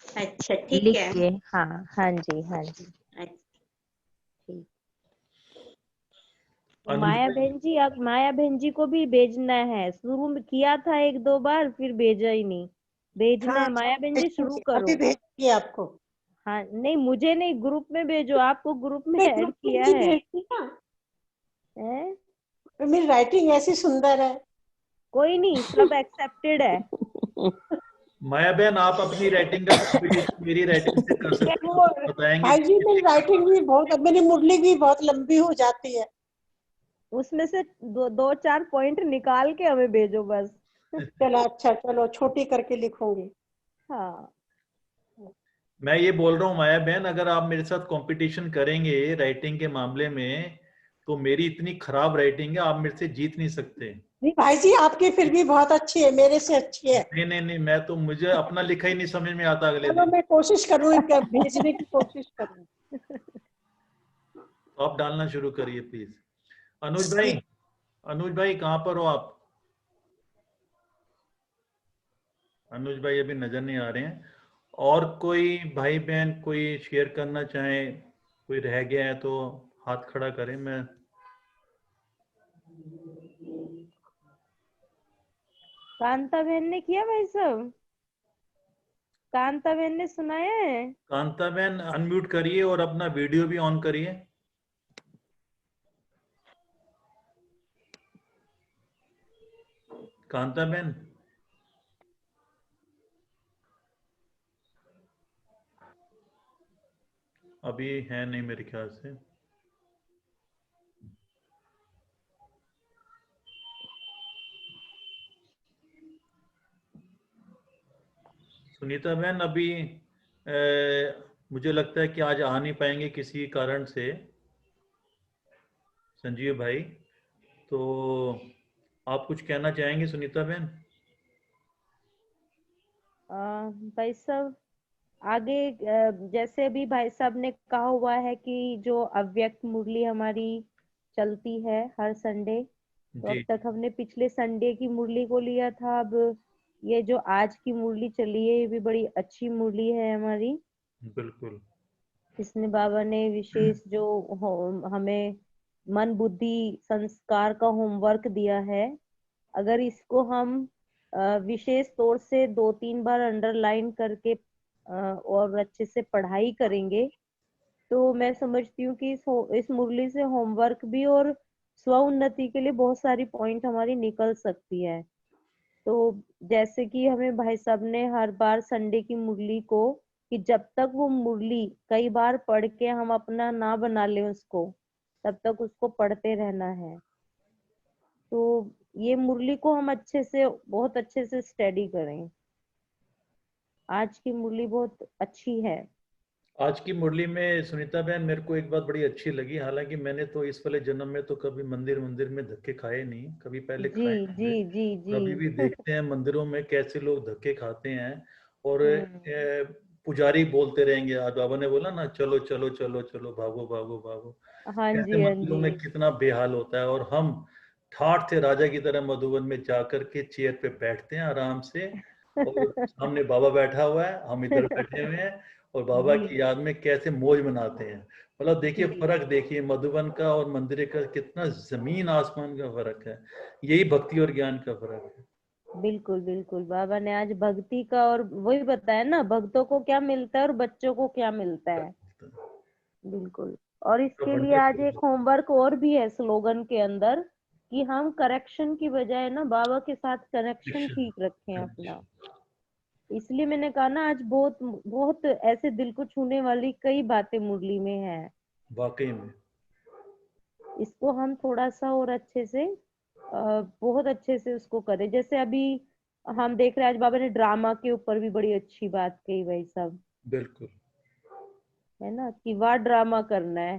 अच्छा ठीक लिख है। के। हाँ हाँ जी, हाँ जी। ठीक। माया बहन जी, अब माया बहन जी को भी भेजना है, शुरू में किया था 1-2 बार, फिर भेजा ही नहीं, भेजना है। माया बहन जी शुरू करो। अभी भेजिए आपको। हाँ नहीं, मुझे नहीं, ग्रुप में भेजो, आपको ग्रुप में मैं ऐड ग्रुप में किया भी है। भेजती ना, हैं? मेरी राइटिंग ऐसी सुंदर है। कोई नहीं, सब एक्सेप्टेड है। माया बहन आप अपनी राइटिंग का कंपटीशन मेरी राइटिंग से कर सकते वो हो, बताएंगे भाई जी मेरी राइटिंग भी बहुत, मेरी मुरली भी बहुत लंबी हो जाती है। उसमें से 2-4 पॉइंट निकाल के हमें भेजो बस। चलो अच्छा, चलो छोटी करके लिखूंगी। हाँ मैं ये बोल रहा हूँ माया बहन, अगर आप मेरे साथ कंपटीशन करेंगे राइटिंग के मामले में तो मेरी इतनी खराब राइटिंग है, आप मेरे से जीत नहीं सकते। नहीं भाई जी, आपकी फिर भी बहुत अच्छी है, मेरे से अच्छी है। नहीं नहीं नहीं, मैं तो, मुझे अपना लिखा ही नहीं समझ में आता अगले चलो दिन। मैं कोशिश करूंगी, भेजने की कोशिश करूंगी। तो आप डालना शुरू करिए प्लीज। अनुज भाई कहाँ पर हो आप? अनुज भाई अभी नजर नहीं आ रहे हैं। और कोई भाई बहन कोई शेयर करना चाहे, कोई रह गया है तो हाथ खड़ा करें। मैं कांता बहन ने किया भाई साहब, कांता बहन ने सुनाया है। कांता बहन अनम्यूट करिए और अपना वीडियो भी ऑन करिए। कांता बहन अभी है नहीं मेरे ख्याल से। सुनीता बहन अभी मुझे लगता है कि आज आ नहीं पाएंगे किसी कारण से संजीव भाई, तो आप कुछ कहना चाहेंगे सुनीता बहन? भाई साहब आगे जैसे अभी भाई साहब ने कहा हुआ है कि जो अव्यक्त मुरली हमारी चलती है हर संडे, तो अब जी तक हमने पिछले संडे की मुरली को लिया था, अब ये जो आज की मुरली चली है ये भी बड़ी अच्छी मुरली है हमारी। बिल्कुल। इसमें बाबा ने विशेष जो हमें मन बुद्धि संस्कार का होमवर्क दिया है, अगर इसको हम विशेष तौर से 2-3 बार अंडरलाइन करके और अच्छे से पढ़ाई करेंगे तो मैं समझती हूँ कि इस मुरली से होमवर्क भी और स्व उन्नति के लिए बहुत सारी पॉइंट हमारी निकल सकती है। तो जैसे कि हमें भाई साहब ने हर बार संडे की मुरली को, कि जब तक वो मुरली कई बार पढ़ के हम अपना ना बना लें उसको, तब तक उसको पढ़ते रहना है। तो ये मुरली को हम अच्छे से, बहुत अच्छे से स्टडी करें। आज की मुरली बहुत अच्छी है। आज की मुरली में सुनीता बहन मेरे को एक बात बड़ी अच्छी लगी, हालांकि मैंने तो इस वाले जन्म में तो कभी मंदिर में धक्के खाए नहीं, कभी पहले जी खाए होंगे। जी जी जी। अभी भी देखते हैं मंदिरों में कैसे लोग धक्के खाते हैं और हम्म। पुजारी बोलते रहेंगे। आज बाबा ने बोला ना, चलो चलो चलो चलो, भागो भागो भागो। हाँ ऐसे जी हाँ मंदिरों जी। में कितना बेहाल होता है, और हम ठाठ से राजा की तरह मधुबन में जाकर के चेयर पे बैठते हैं आराम से, और सामने बाबा बैठा हुआ है, हम इधर बैठे हुए हैं, और बाबा जी की याद में कैसे मौज मनाते हैं। मतलब देखिए जी फर्क, देखिए मधुबन का और मंदिर का कितना जमीन आसमान का फर्क है। यही भक्ति और ज्ञान का फर्क है। बिल्कुल बिल्कुल, बाबा ने आज भक्ति का और वही बताया ना, भक्तों को क्या मिलता है और बच्चों को क्या मिलता है। बिल्कुल। और इसके लिए आज एक होमवर्क और भी है स्लोगन के अंदर, कि हम करेक्शन की बजाय ना बाबा के साथ कनेक्शन ठीक रखें अपना। इसलिए मैंने कहा ना, आज बहुत बहुत ऐसे दिल को छूने वाली कई बातें मुरली में है, वाकई में इसको हम थोड़ा सा और अच्छे से बहुत अच्छे से उसको करें। जैसे अभी हम देख रहे हैं आज बाबा ने ड्रामा के ऊपर भी बड़ी अच्छी बात कही भाई साहब, बिल्कुल है ना, कि वाह ड्रामा करना है,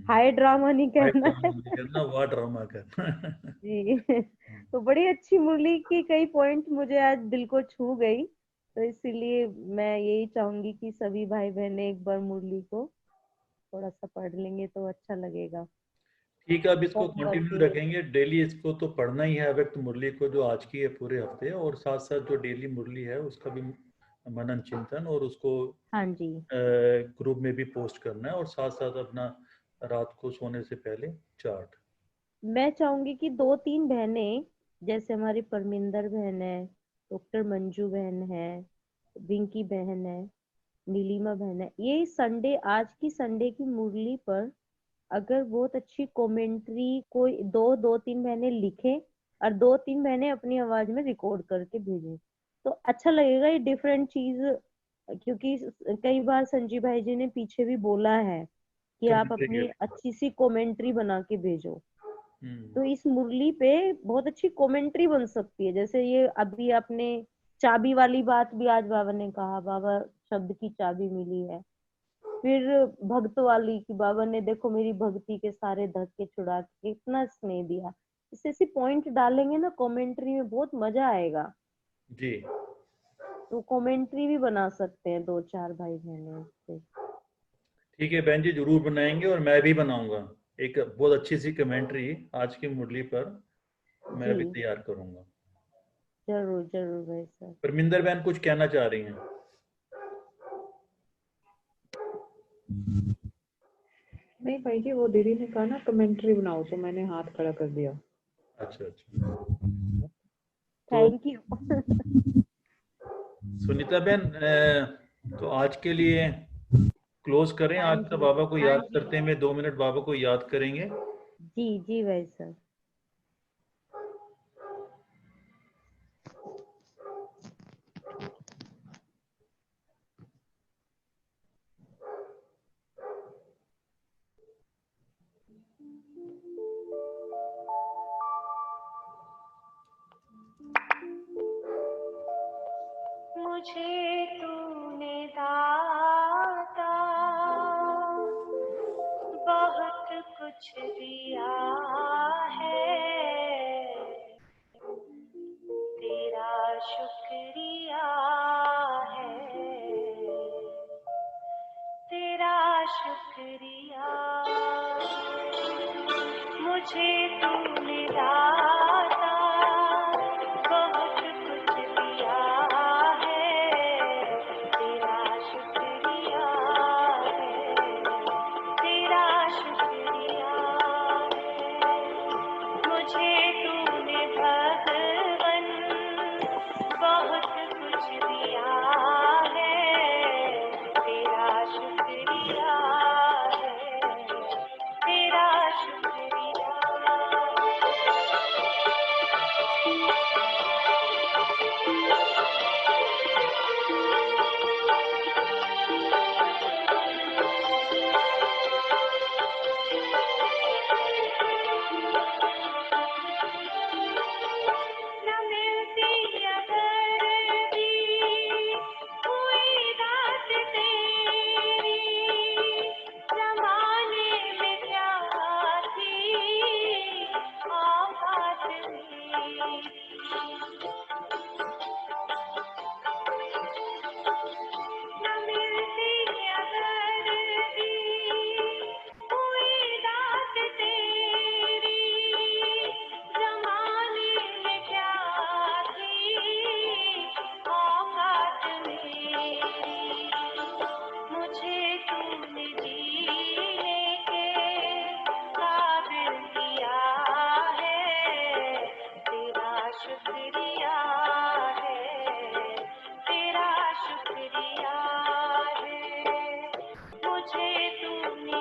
हाई ड्रामा नहीं करना है। करना, वाह ड्रामा करना। जी। तो बड़ी अच्छी मुरली की कई पॉइंट मुझे आज दिल को छू गई, तो इसीलिए मैं यही चाहूंगी कि सभी भाई बहनें एक बार मुरली को थोड़ा सा पढ़ लेंगे तो अच्छा लगेगा। ठीक है, अब इसको होमवर्क कंटिन्यू के रखेंगे डेली, इसको तो पढ़ना ही है अव्यक्त मुरली को, जो आज की है पूरे हफ्ते, और साथ साथ जो डेली मुरली है उसका भी मनन चिंतन, और उसको हाँ जी ग्रुप में भी पोस्ट करना है, और साथ साथ अपना रात को सोने से पहले चार्ट। मैं चाहूंगी कि 2-3 बहनें, जैसे हमारी परमिंदर बहन है, डॉक्टर मंजू बहन है, विंकी बहन है, नीलिमा बहन है, ये संडे, आज की संडे की मुरली पर अगर बहुत अच्छी कमेंट्री कोई 2-3 बहनें लिखें और 2-3 बहनें अपनी आवाज में रिकॉर्ड करके भेजें तो अच्छा लगेगा। ये डिफरेंट चीज, क्योंकि कई बार संजीव भाई जी ने पीछे भी बोला है कि आप अपनी अच्छी सी कमेंट्री बना के भेजो, तो इस मुरली पे बहुत अच्छी कमेंट्री बन सकती है। जैसे ये अभी आपने चाबी वाली बात भी आज बाबा ने कहा, बाबा शब्द की चाबी मिली है। फिर भक्त वाली की बाबा ने देखो मेरी भक्ति के सारे धक्के छुड़ा के इतना स्नेह दिया। इससे ऐसी पॉइंट डालेंगे ना कमेंट्री में, बहुत मजा आएगा जी। तो कमेंट्री भी बना सकते हैं 2-4 भाई बहनों से। ठीक है बहन जी, जरूर बनाएंगे, और मैं भी बनाऊंगा एक बहुत अच्छी सी कमेंट्री आज की मुरली पर, मैं भी जी तैयार करूंगा। जरूर जरूर भाई साहब। परमिंदर बहन कुछ कहना चाह रही हैं? नहीं भाई जी, वो दीदी ने कहा ना कमेंट्री बनाओ, तो मैंने हाथ खड़ा कर दिया। अच्छा अच्छा, थैंक यू। सुनीता बहन, तो आज के लिए क्लोज करें। हाँ आज का जी बाबा को हाँ याद जी करते हुए 2 मिनट बाबा को याद करेंगे। जी जी भाई साहब। मुझे तूने दाता बहुत कुछ दिया है, तेरा शुक्रिया है, तेरा शुक्रिया। मुझे तूने दाता बहुत कुछ दिया है, तेरा शुक्रिया है, तेरा शुक्रिया है। मुझे तूने भगवन बहुत कुछ दिया है, तेरा शुक्रिया है, तेरा शुक्रिया। न मिलती अगर भी कोई रात तेरी, जमाने में क्या थी औकात मेरी। न मिलती अगर भी कोई रात तेरी, जमाने में क्या थी औकात मेरी। मुझे तूने जीने के काबिल किया है, तेरा शुक्रिया है, तेरा शुक्रिया है। मुझे तूने